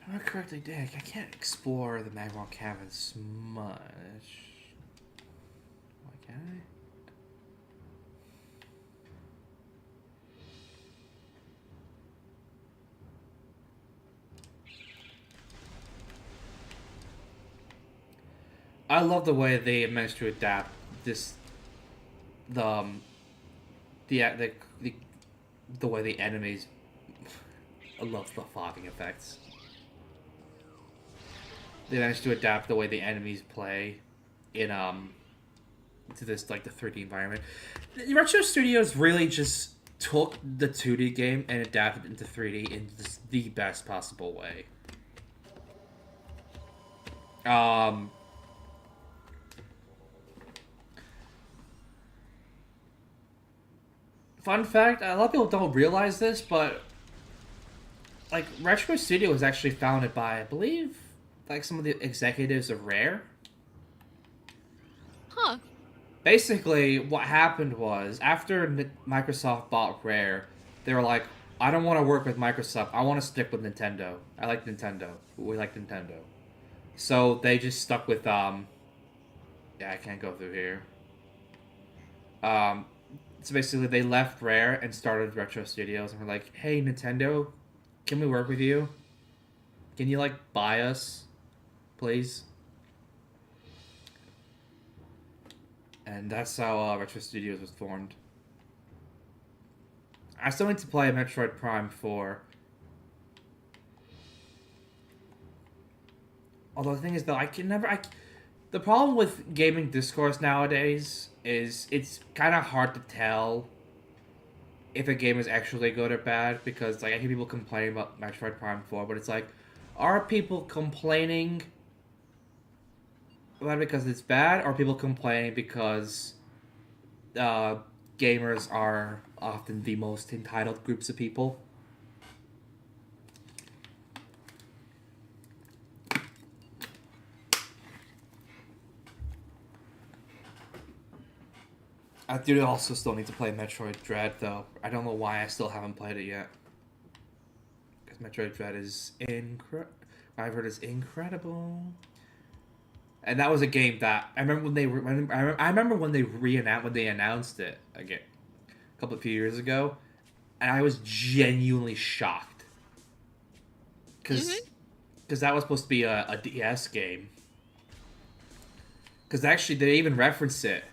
If I correctly did, I can't explore the Magmar Caverns much. Why can't I? I love the way they managed to adapt this, the way the enemies. I love the fogging effects. They managed to adapt the way the enemies play in to this like the 3D environment. Retro Studios really just took the 2D game and adapted it into 3D in the best possible way. Fun fact, a lot of people don't realize this, but like Retro Studio was actually founded by, I believe, like some of the executives of Rare. Huh. Basically, what happened was after Microsoft bought Rare, they were like, I don't want to work with Microsoft. I want to stick with Nintendo. I like Nintendo. We like Nintendo. So they just stuck with yeah, I can't go through here. So basically, they left Rare and started Retro Studios, and were like, "Hey, Nintendo, can we work with you? Can you like buy us, please?" And that's how Retro Studios was formed. I still need to play Metroid Prime 4. Although the thing is, though, I can never. The problem with gaming discourse nowadays is it's kind of hard to tell if a game is actually good or bad, because like I hear people complaining about Metroid Prime 4, but it's like, are people complaining about it because it's bad, or are people complaining because gamers are often the most entitled groups of people? I do also still need to play Metroid Dread, though. I don't know why I still haven't played it yet. Because Metroid Dread is I've heard is incredible. And that was a game that I remember when they announced it again a few years ago, and I was genuinely shocked because that was supposed to be a DS game. Because actually, they even reference it.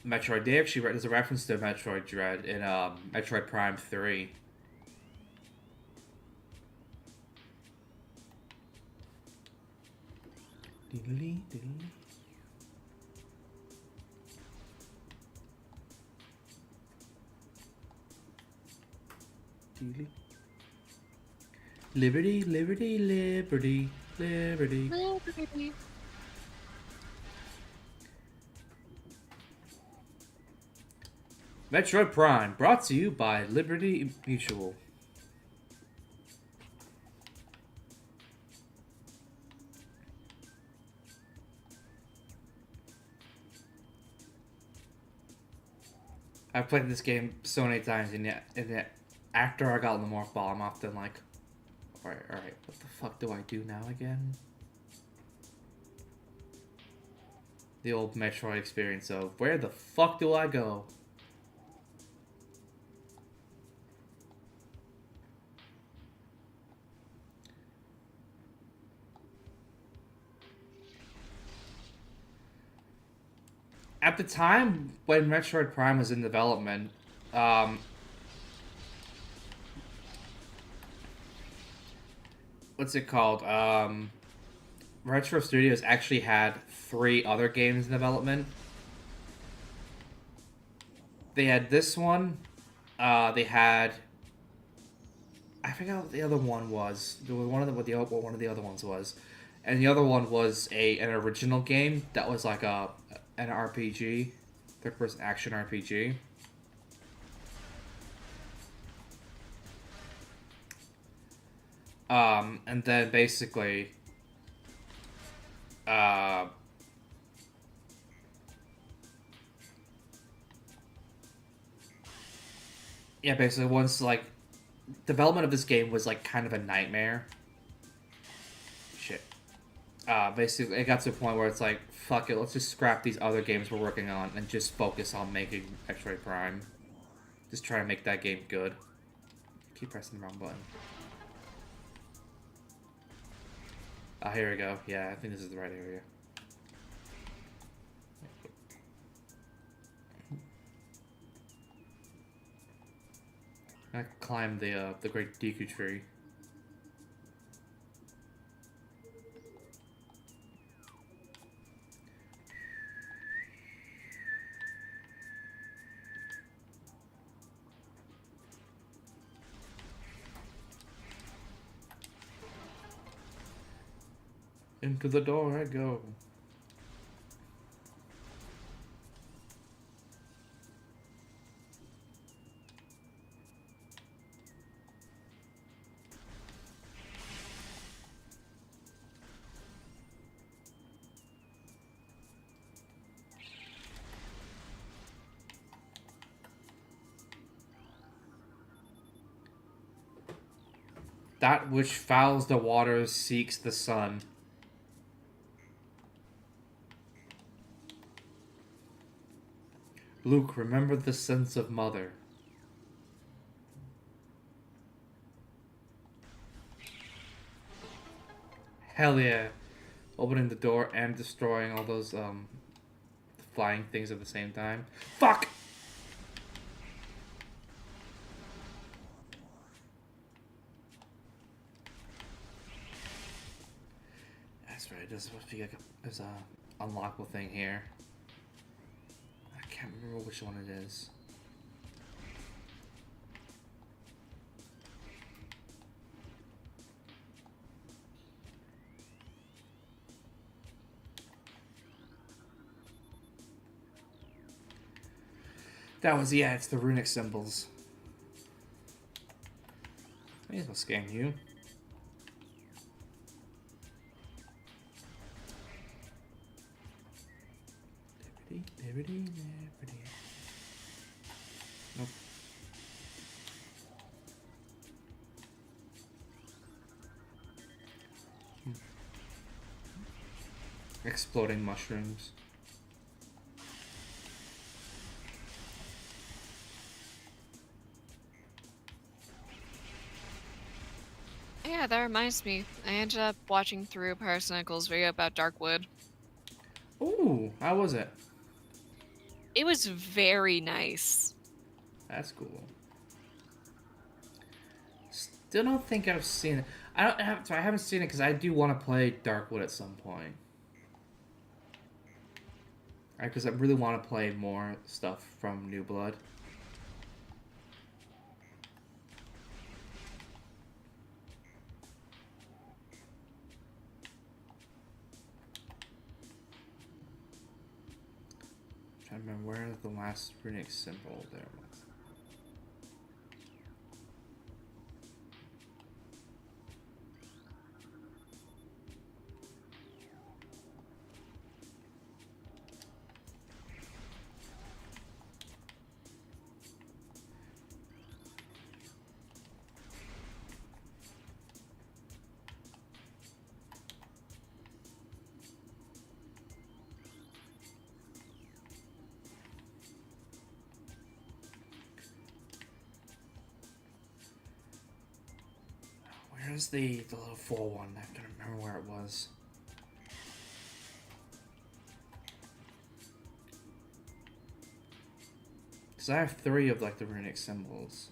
Metroid. There's a reference to Metroid Dread in Metroid Prime 3. Liberty, liberty, liberty, liberty. Metroid Prime, brought to you by Liberty Mutual. I've played this game so many times, and yet after I got the Morph Ball, I'm often like, alright, what the fuck do I do now again? The old Metroid experience of, where the fuck do I go? At the time when Metroid Prime was in development, what's it called? Retro Studios actually had 3 other games in development. They had this one. They had... I forgot what the other one was. There was one of the what one of the other ones was, and the other one was an original game that was like an RPG, third-person action RPG. And then basically, yeah, basically once like development of this game was like kind of a nightmare. Shit. Basically it got to a point where it's like, fuck it, let's just scrap these other games we're working on and just focus on making Metroid Prime. Just try to make that game good. Keep pressing the wrong button. Ah, here we go. Yeah, I think this is the right area. I climbed the great Deku tree. Into the door I go. That which fouls the waters seeks the sun. Luke, remember the sense of mother. Hell yeah. Opening the door and destroying all those flying things at the same time. Fuck! That's right, there's supposed to be like there's a unlockable thing here. I can't remember which one it is. That was, yeah, it's the runic symbols. May as well scan you. Nope. Exploding mushrooms. Yeah, that reminds me. I ended up watching through Parasynicle's video about Darkwood. Ooh, how was it? It was very nice. That's cool. Still don't think I've seen it. I haven't seen it because I do want to play Darkwood at some point. Because I really want to play more stuff from New Blood. I remember where the last runic symbol there was. Where's the little full one? I can't remember where it was. Because I have 3 of like the runic symbols.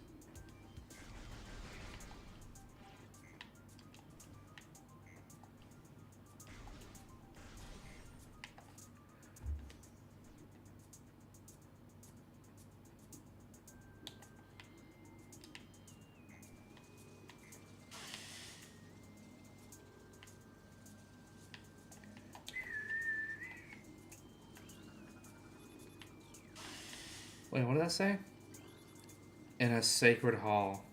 Wait, what did that say? In a sacred hall.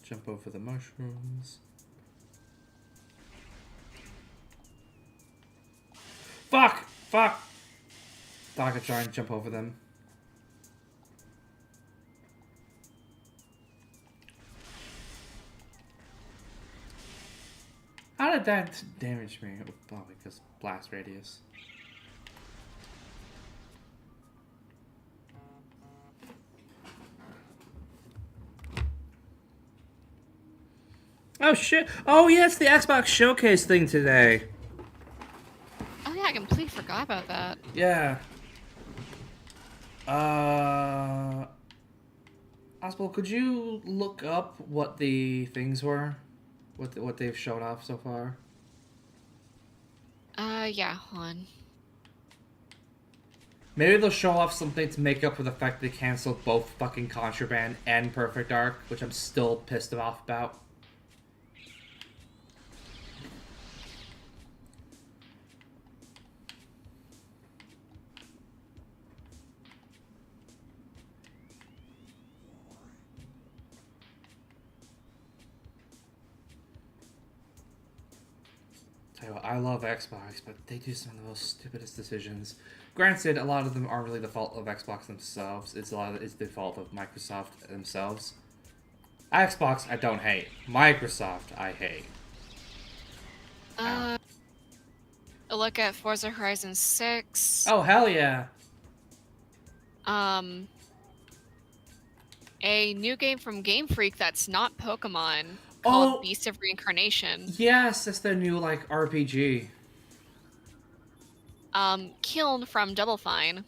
Jump over the mushrooms. Fuck! Fuck! Thought I could try and jump over them. How did that damage me? Oh, probably because blast radius. Oh shit! Oh yeah, it's the Xbox Showcase thing today. Oh yeah, I completely forgot about that. Yeah. Oswald, could you look up what the things were? What they've shown off so far? Yeah, hold on. Maybe they'll show off something to make up for the fact they canceled both fucking Contraband and Perfect Dark, which I'm still pissed off about. Tell you what, I love Xbox, but they do some of the most stupidest decisions. Granted, a lot of them aren't really the fault of Xbox themselves. It's the fault of Microsoft themselves. Xbox, I don't hate. Microsoft, I hate. A look at Forza Horizon 6. Oh, hell yeah. A new game from Game Freak that's not Pokemon called Beast of Reincarnation. Yes, that's their new, like, RPG. Kiln from Double Fine.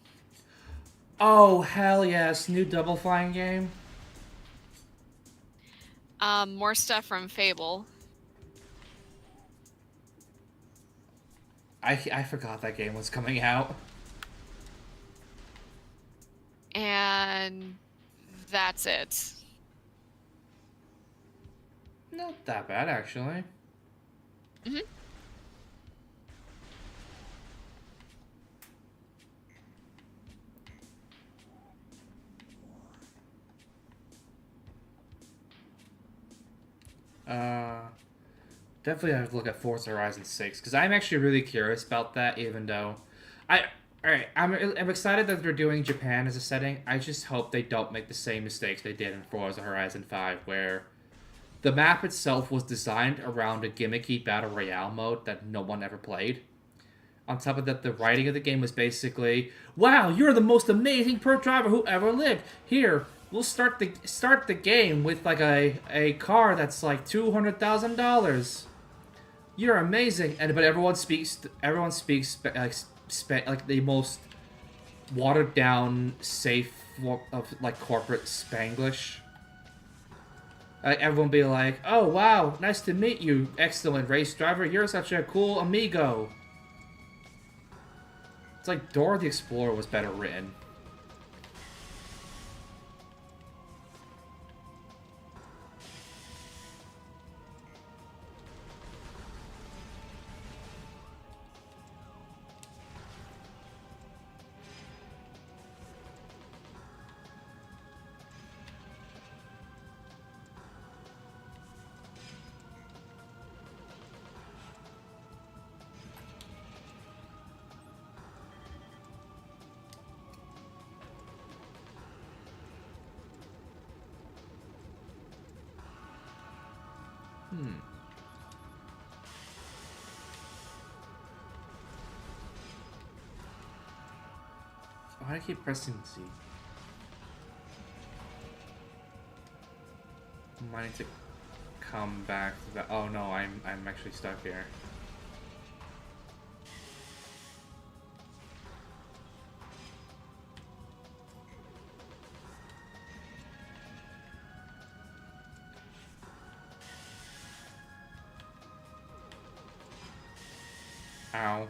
Oh, hell yes. New Double Fine game. More stuff from Fable. I forgot that game was coming out. And that's it. Not that bad, actually. Mm-hmm. Definitely have to look at Forza Horizon 6, because I'm actually really curious about that, even though... I'm excited that they're doing Japan as a setting. I just hope they don't make the same mistakes they did in Forza Horizon 5, where the map itself was designed around a gimmicky Battle Royale mode that no one ever played. On top of that, the writing of the game was basically, wow, you're the most amazing pro driver who ever lived. Here, we'll start the game with like a car that's like $200,000. You're amazing, but everyone speaks like the most watered down, safe form of like corporate Spanglish. Like everyone be like, "Oh wow, nice to meet you, excellent race driver. You're such a cool amigo." It's like Dora the Explorer was better written. Why do I keep pressing Z? I need to come back to that. Oh no, I'm actually stuck here. Ow.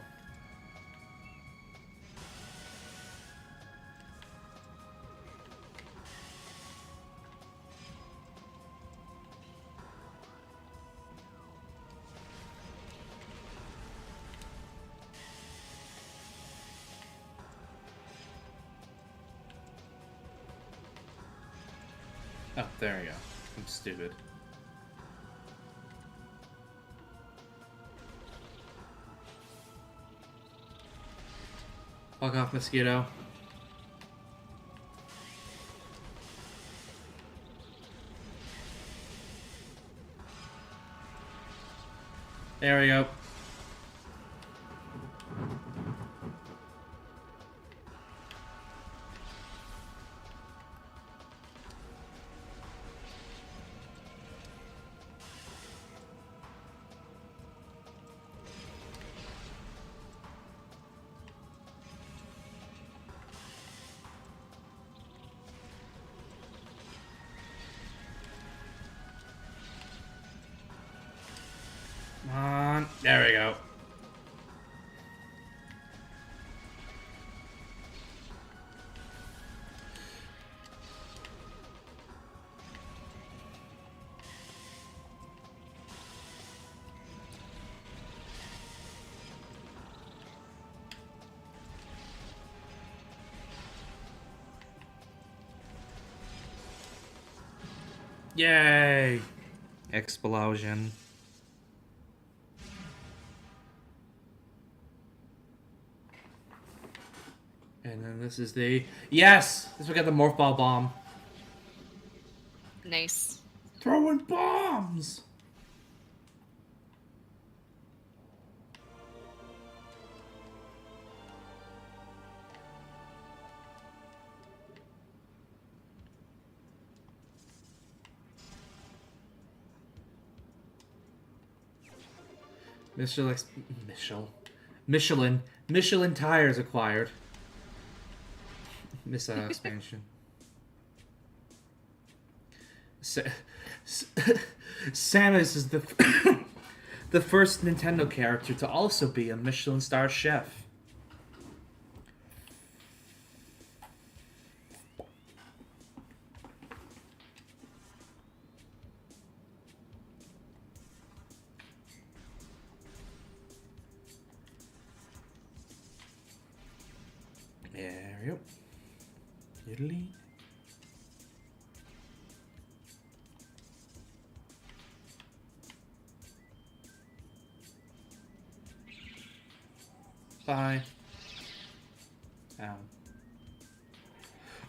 Oh, there we go. I'm stupid. Fuck off, mosquito. There we go. Come on. There we go. Yay! Explosion. And then this is the... Yes! This we got the Morph Ball Bomb. Nice. Throwing bombs! Michelin tires acquired. Miss expansion. Samus is the the first Nintendo character to also be a Michelin star chef. There we go. Italy. Bye. Ow.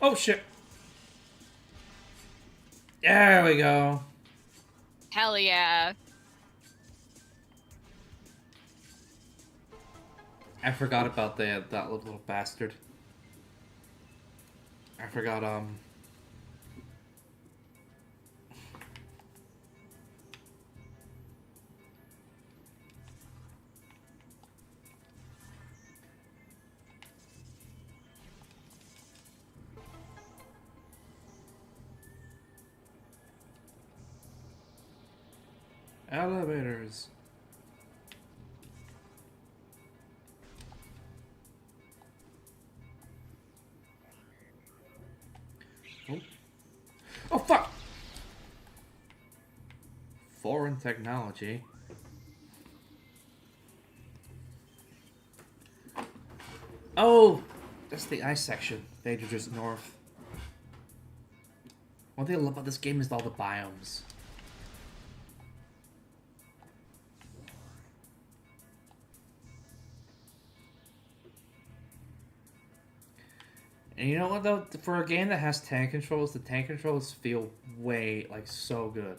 Oh shit. There we go. Hell yeah. I forgot about that little bastard. I forgot, elevators. Oh. Oh, fuck! Foreign technology. Oh! That's the ice section. They are just north. One thing I love about this game is all the biomes. And you know what though? For a game that has tank controls, the tank controls feel way, like, so good.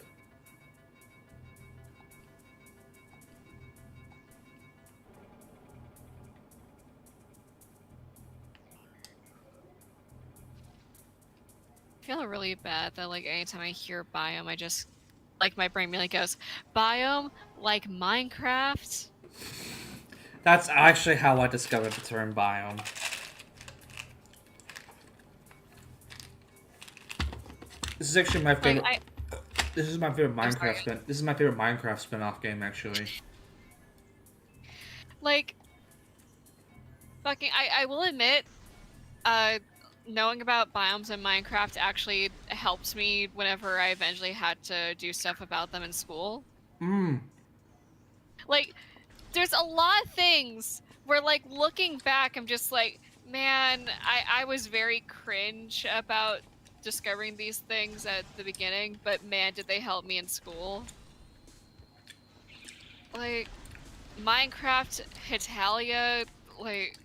I feel really bad that like anytime I hear biome, I just like my brain really goes, biome like Minecraft. That's actually how I discovered the term biome. This is actually my favorite. This is my favorite Minecraft spin. This is my favorite Minecraft spin-off game, actually. Like, fucking, I will admit, knowing about biomes in Minecraft actually helped me whenever I eventually had to do stuff about them in school. Like, there's a lot of things where, like, looking back, I'm just like, man, I was very cringe about discovering these things at the beginning, but man, did they help me in school. Like, Minecraft, Hitalia, like...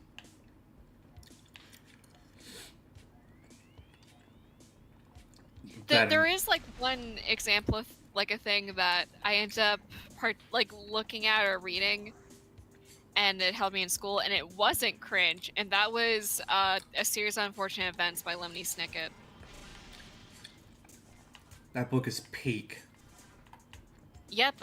There is, like, one example of, like, a thing that I ended up, looking at or reading, and it helped me in school, and it wasn't cringe, and that was a series of unfortunate events by Lemony Snicket. That book is peak. Yep,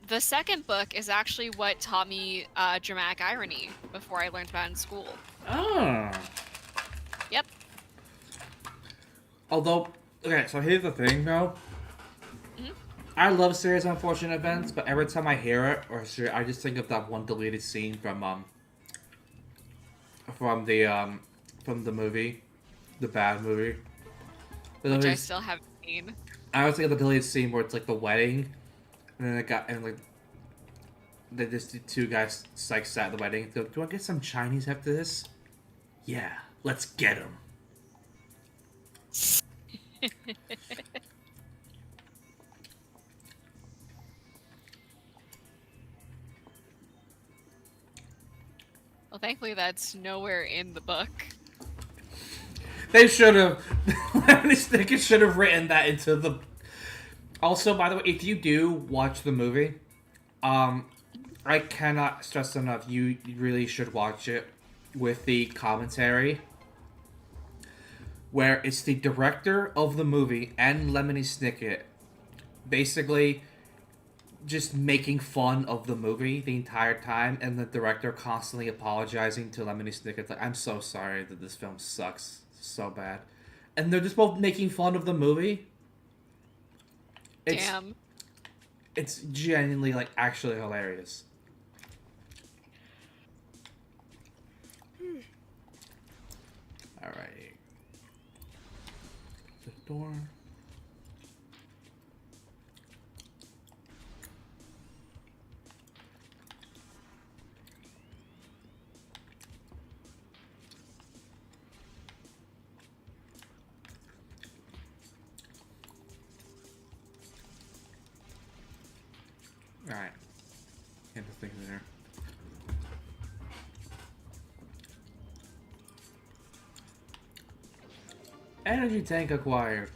the second book is actually what taught me dramatic irony before I learned about it in school. Oh. Yep. Although, okay, so here's the thing, though. I love series of unfortunate events, but every time I hear it, I just think of that one deleted scene from the movie, the bad movie. Which I still haven't seen. I always think of the deleted scene where it's like the wedding, and then the two guys like sat at the wedding. They're like, do I get some Chinese after this? Yeah, let's get them. Well, thankfully that's nowhere in the book. They should have. Lemony Snicket should have written that into the. Also, by the way, if you do watch the movie, I cannot stress enough. You really should watch it with the commentary, where it's the director of the movie and Lemony Snicket, basically just making fun of the movie the entire time, and the director constantly apologizing to Lemony Snicket, like, I'm so sorry that this film sucks so bad. And they're just both making fun of the movie. Damn. It's genuinely, like, actually hilarious. Alright. The door. Alright. Get the things in there. Energy tank acquired.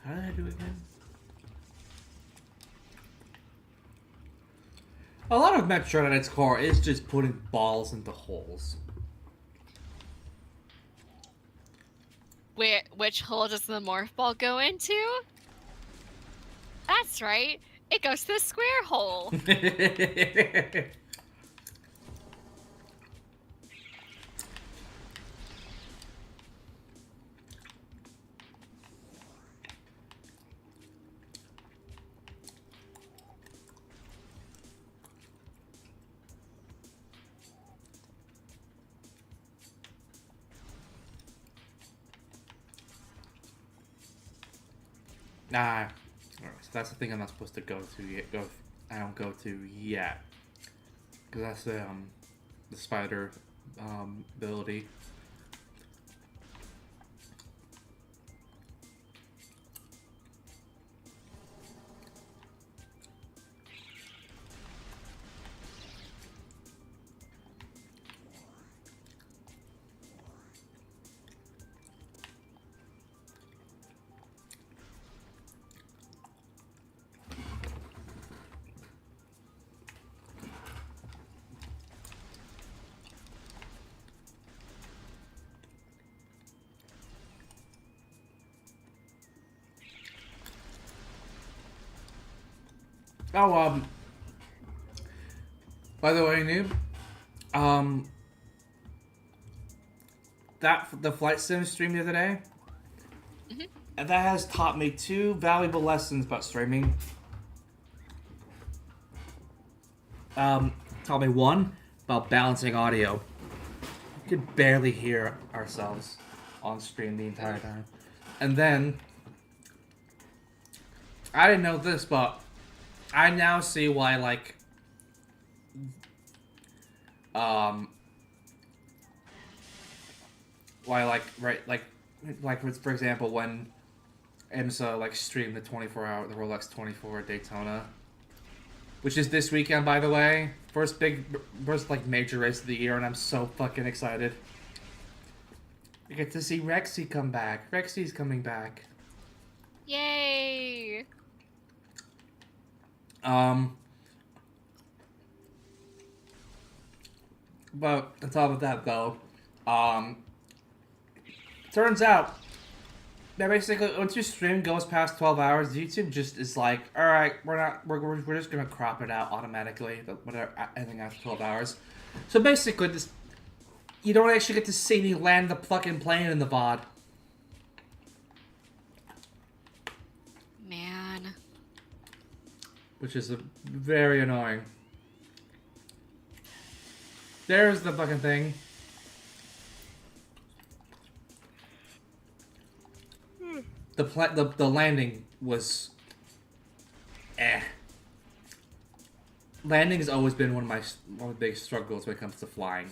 How did I do it again? A lot of Metroid at its core is just putting balls into holes. Which hole does the morph ball go into? That's right. It goes to the square hole. Nah. Alright, so that's the thing I'm not supposed to go to yet. I don't go to yet. Because that's the spider ability. Oh, by the way, noob, the flight sim stream the other day, and that has taught me 2 valuable lessons about streaming. Taught me 1 about balancing audio. We could barely hear ourselves on stream the entire time, and then I didn't know this, but I now see why for example, when IMSA streamed the Rolex 24 Daytona, which is this weekend, by the way, first major race of the year, and I'm so fucking excited. We get to see Rexy come back. Rexy's coming back. Yay! But on top of that, though, turns out that basically once your stream goes past 12 hours, YouTube just is like, all right, we're just gonna crop it out automatically, whatever, anything after 12 hours. So basically, you don't actually get to see me land the fucking plane in the VOD. Man. Which is very annoying. There's the fucking thing. The landing was Landing has always been one of my big struggles when it comes to flying.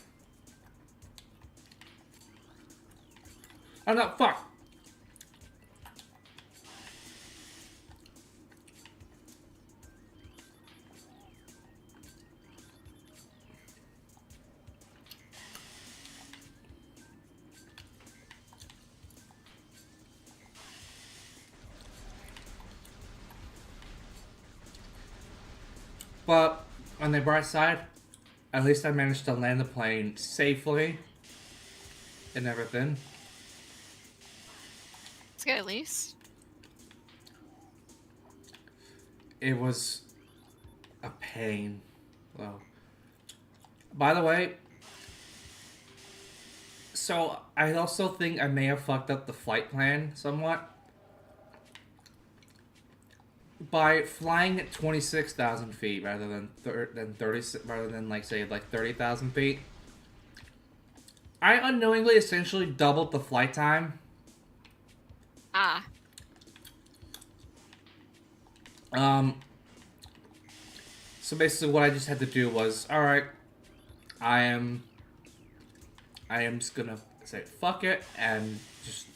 Oh no, fuck! But on the bright side, at least I managed to land the plane safely and everything. It's good at least. It was a pain, though. By the way, so I also think I may have fucked up the flight plan somewhat. By flying at 26,000 feet rather than 30,000 feet, I unknowingly essentially doubled the flight time. Ah. So basically what I just had to do was, alright, I am just gonna say fuck it and just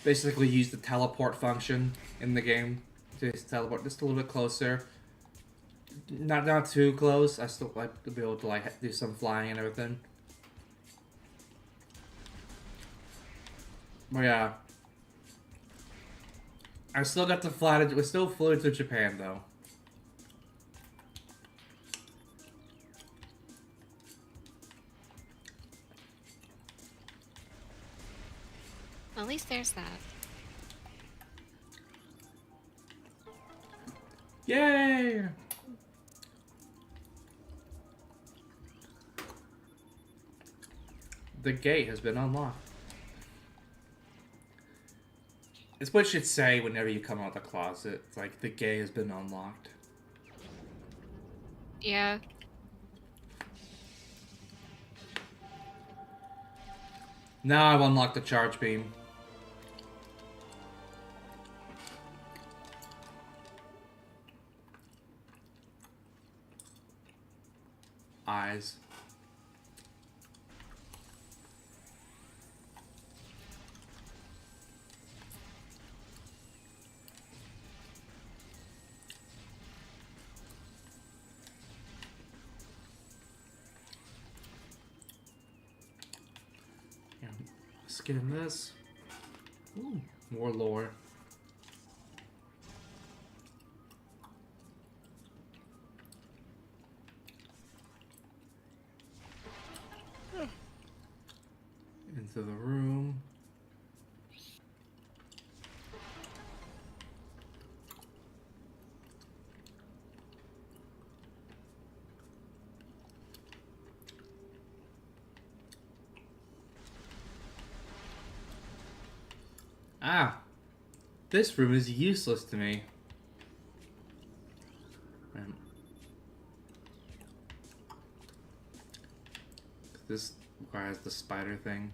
basically use the teleport function in the game to just teleport just a little bit closer. Not too close. I still like to be able to do some flying and everything. But yeah, I still got to fly to. We still flew to Japan though. At least there's that. Yay! The gate has been unlocked. It's what it should say whenever you come out the closet. It's like, the gate has been unlocked. Yeah. Now I've unlocked the charge beam. Eyes. Yeah, skin this. Ooh, more lore. Into the room. Ah, this room is useless to me. This requires the spider thing.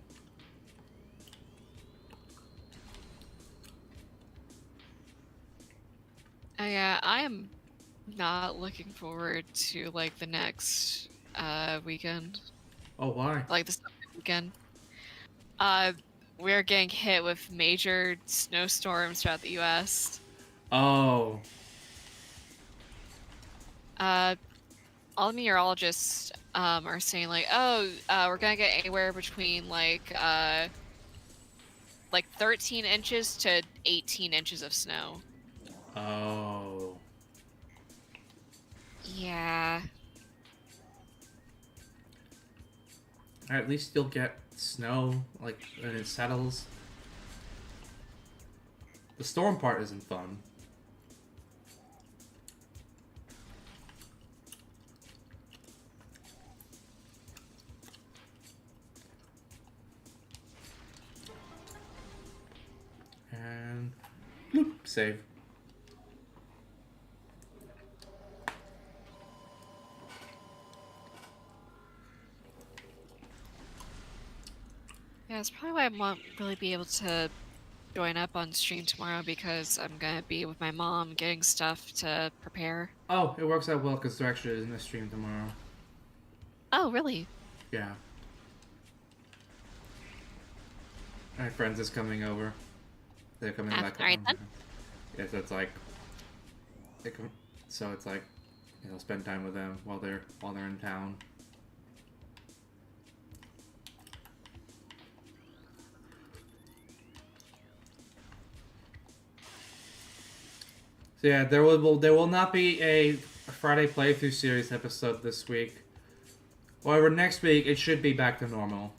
Yeah, I am not looking forward to like the next weekend, Oh, why? like this weekend. We're getting hit with major snowstorms throughout the U.S. Oh. All the meteorologists are saying like, oh, we're gonna get anywhere between like 13 inches to 18 inches of snow. Oh. Yeah. At least you'll get snow, like, when it settles. The storm part isn't fun. And bloop, save. Yeah, that's probably why I won't really be able to join up on stream tomorrow because I'm gonna be with my mom getting stuff to prepare. Oh, it works out well because there actually isn't a stream tomorrow. Oh, really? Yeah. My friends is coming over. They're coming back. Alright then. Yeah, so it's like, so it's like, you know, spend time with them while they're in town. So yeah, there will not be a Friday playthrough series episode this week. However, next week it should be back to normal.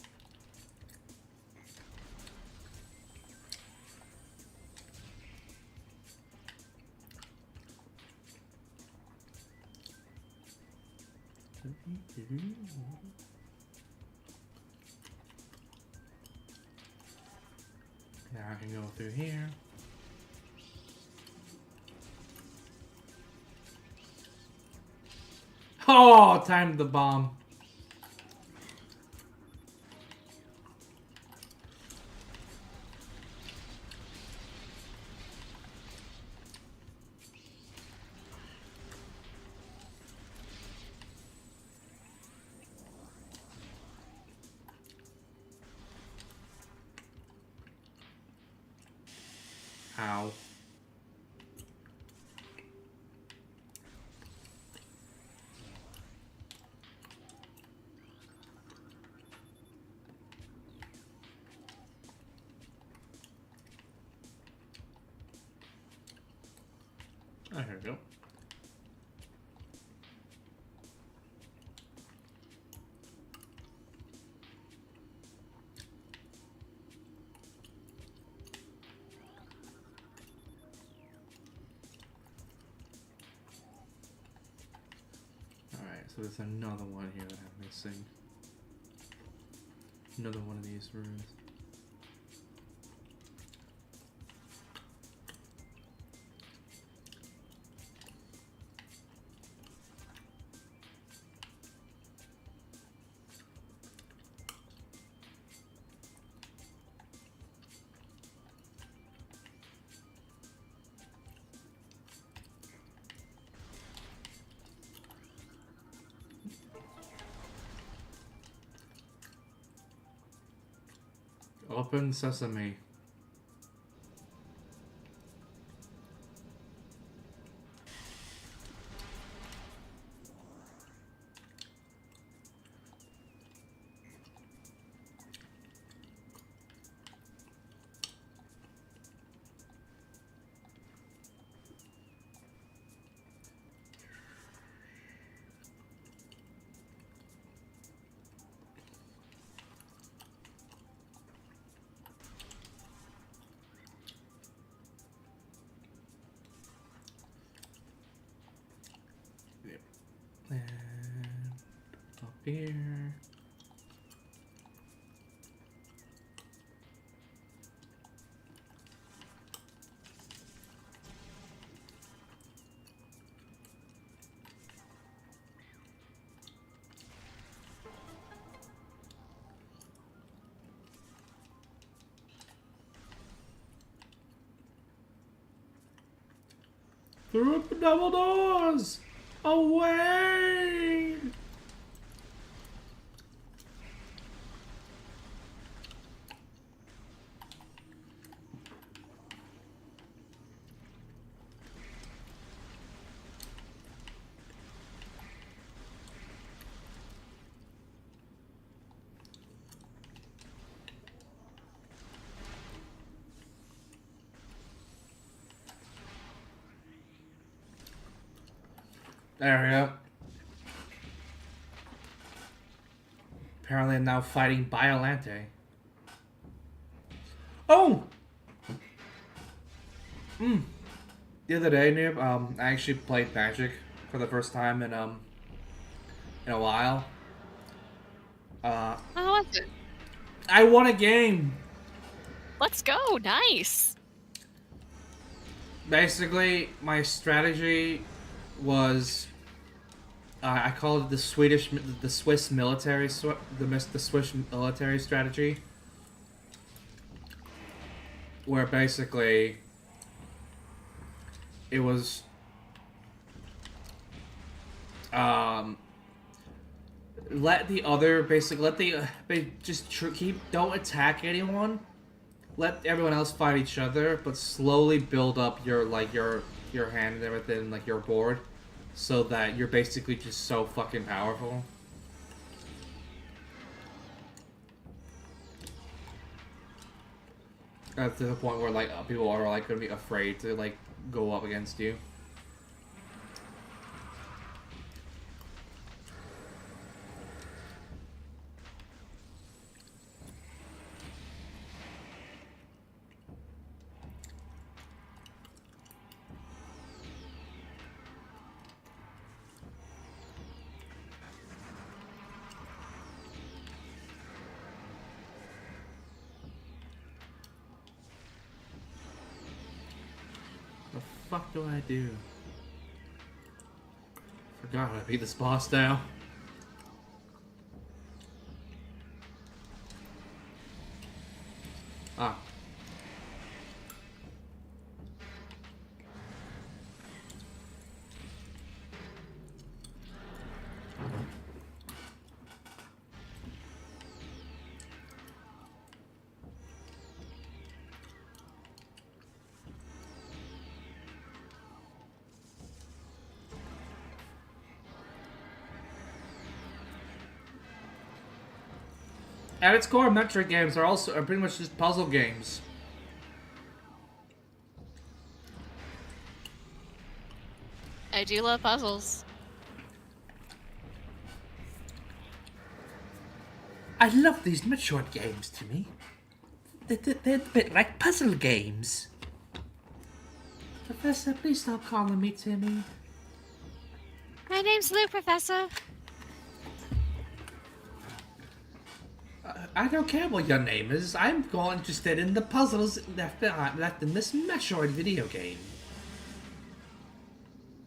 Now I can go through here. Oh, timed the bomb. Ow. Oh, here we go. Alright, so there's another one here that I'm missing. Another one of these rooms. Open sesame. Yep. And up here. Through the double doors! Away! There we go. Apparently I'm now fighting Biolante. Oh! The other day, Noob, I actually played Magic for the first time in a while. How was it? I won a game! Let's go. Nice. Basically, my strategy was I call it the Swiss military strategy, where basically it was don't attack anyone, let everyone else fight each other, but slowly build up your hand and everything, like your board, so that you're basically just so fucking powerful. To the point where like people are like gonna be afraid to like go up against you. What the fuck do I do? Forgot how to beat this boss now. Ah. At its core, Metroid games are pretty much just puzzle games. I do love puzzles. I love these Metroid games, Timmy. They're a bit like puzzle games. Professor, please stop calling me Timmy. My name's Lou, Professor. I don't care what your name is. I'm more interested in the puzzles left in this Metroid video game.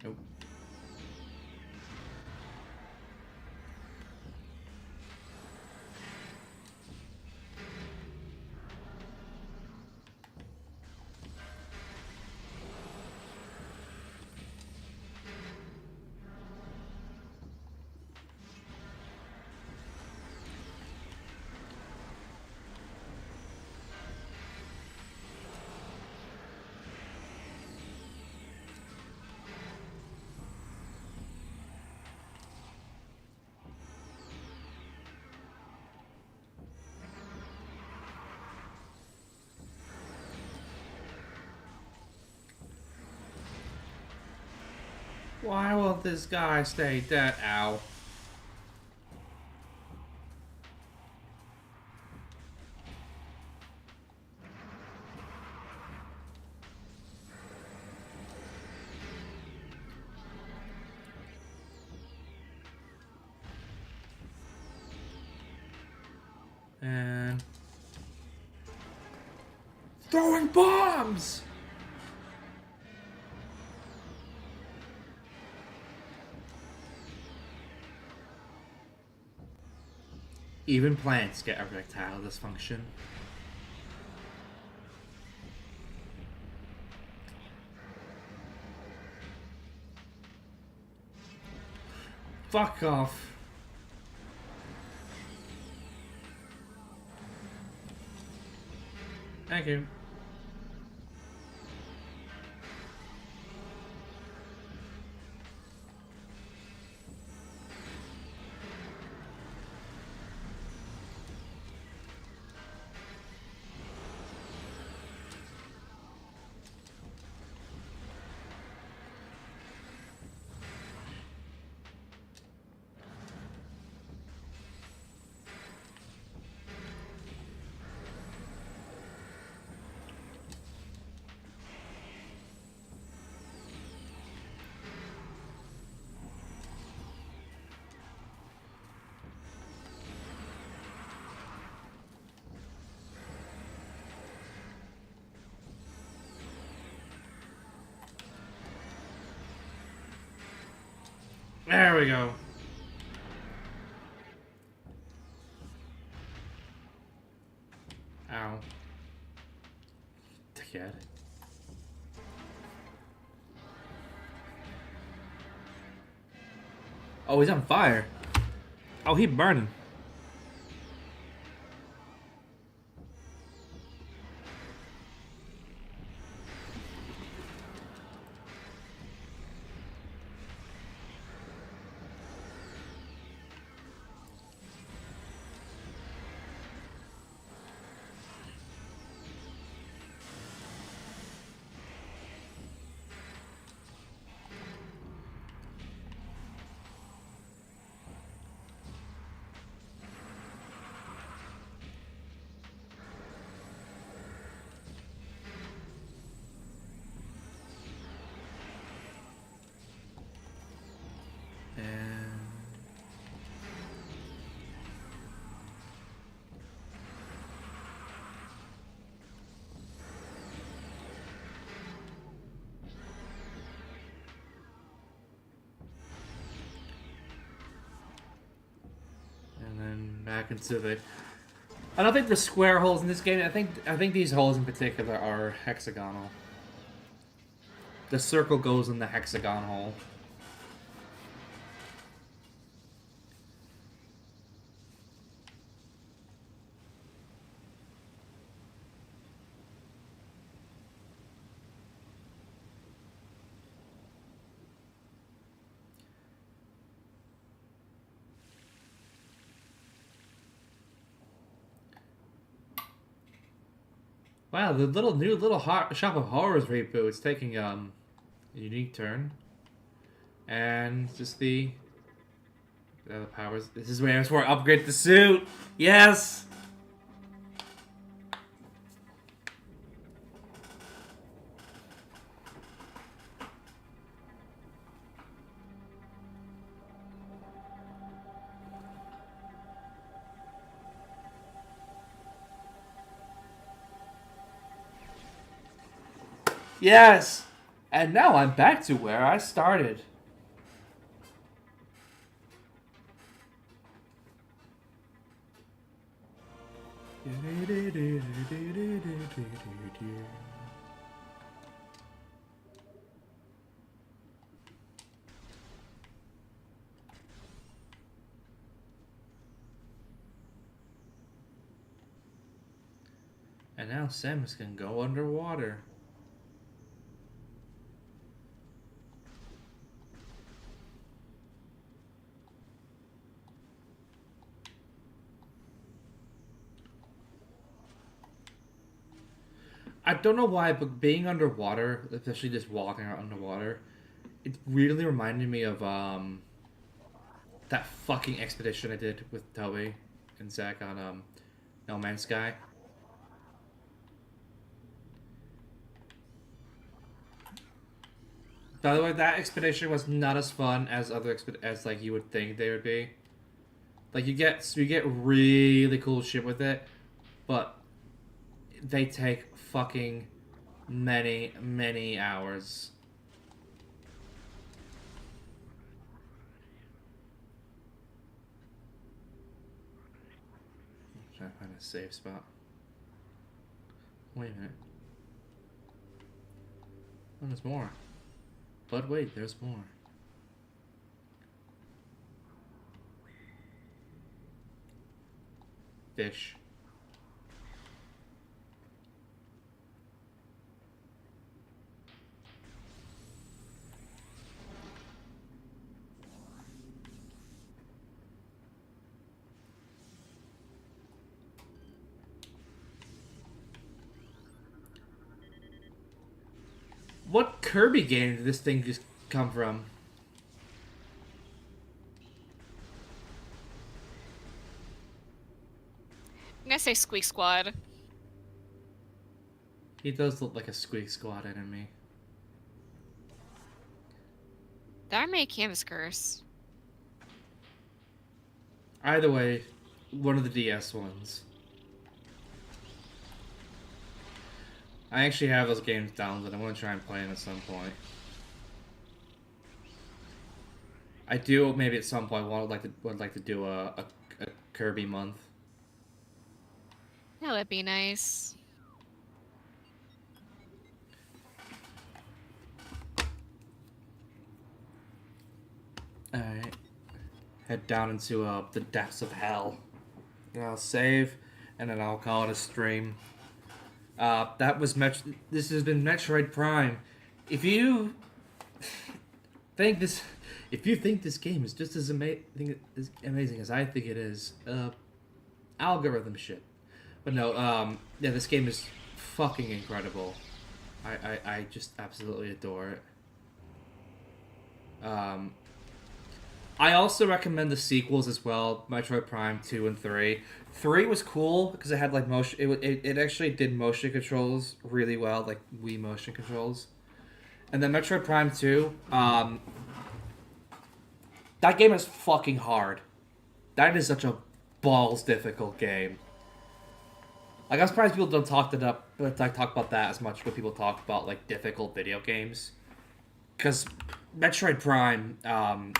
Nope. Why won't this guy stay dead? Ow. And throwing bombs! Even plants get erectile dysfunction. fuck off. Thank you. There we go. Ow. Dickhead. Oh, he's on fire. Oh, he's burning. And then back into the... I don't think the square holes in this game, I think these holes in particular are hexagonal. The circle goes in the hexagon hole. Wow, the new little Shop of Horrors reboot is taking a unique turn, and just the powers. This is where I upgrade the suit. Yes. Yes! And now I'm back to where I started. And now Samus can go underwater. I don't know why, but being underwater, especially just walking around underwater, it really reminded me of that fucking expedition I did with Toby and Zach on No Man's Sky. By the way, that expedition was not as fun as other as like you would think they would be. Like you get really cool shit with it, but they take fucking many hours. I'm trying to find a safe spot. Wait a minute. Oh, there's more. But wait, there's more. fish. What Kirby game did this thing just come from? I'm gonna say Squeak Squad. He does look like a Squeak Squad enemy. That made Canvas Curse. Either way, one of the DS ones. I actually have those games downloaded. I want to try and play them at some point. I do maybe at some point would like to do a Kirby month. That would be nice. Alright. Head down into the depths of hell. And I'll save, and then I'll call it a stream. That was This has been Metroid Prime. If you think this game is just as amazing as I think it is, algorithm shit. But no, yeah, this game is fucking incredible. I just absolutely adore it. I also recommend the sequels as well, Metroid Prime 2 and 3. 3 was cool because it had like motion. It actually did motion controls really well, like Wii motion controls. And then Metroid Prime 2, that game is fucking hard. That is such a balls difficult game. Like I'm surprised people don't talk about that as much when people talk about like difficult video games. Because Metroid Prime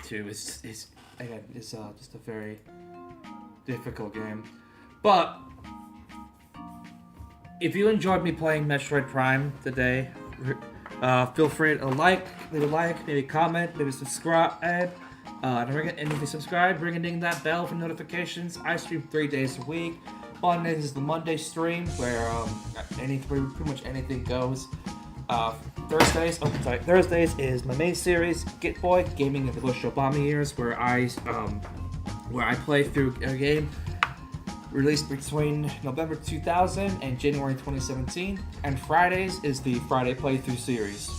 2 is just a very difficult game. But if you enjoyed me playing Metroid Prime today, feel free to leave a like, maybe comment, maybe subscribe. And if you subscribe, ring that bell for notifications. I stream 3 days a week. Mondays is the Monday stream where pretty much anything goes. Thursdays is my main series, Get Boy, Gaming in the Bush Obama Years, where I play through a game released between November 2000 and January 2017. And Fridays is the Friday playthrough series,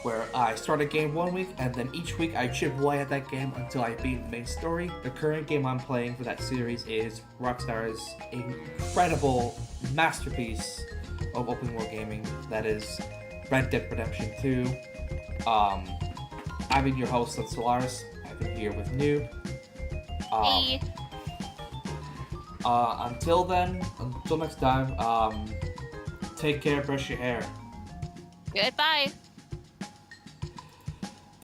where I start a game one week and then each week I chip away at that game until I beat the main story. The current game I'm playing for that series is Rockstar's incredible masterpiece of open world gaming, that is Red Dead Redemption 2. I've been your host, Solaris. I've been here with Noob. Hey. Until next time, take care, brush your hair. Goodbye.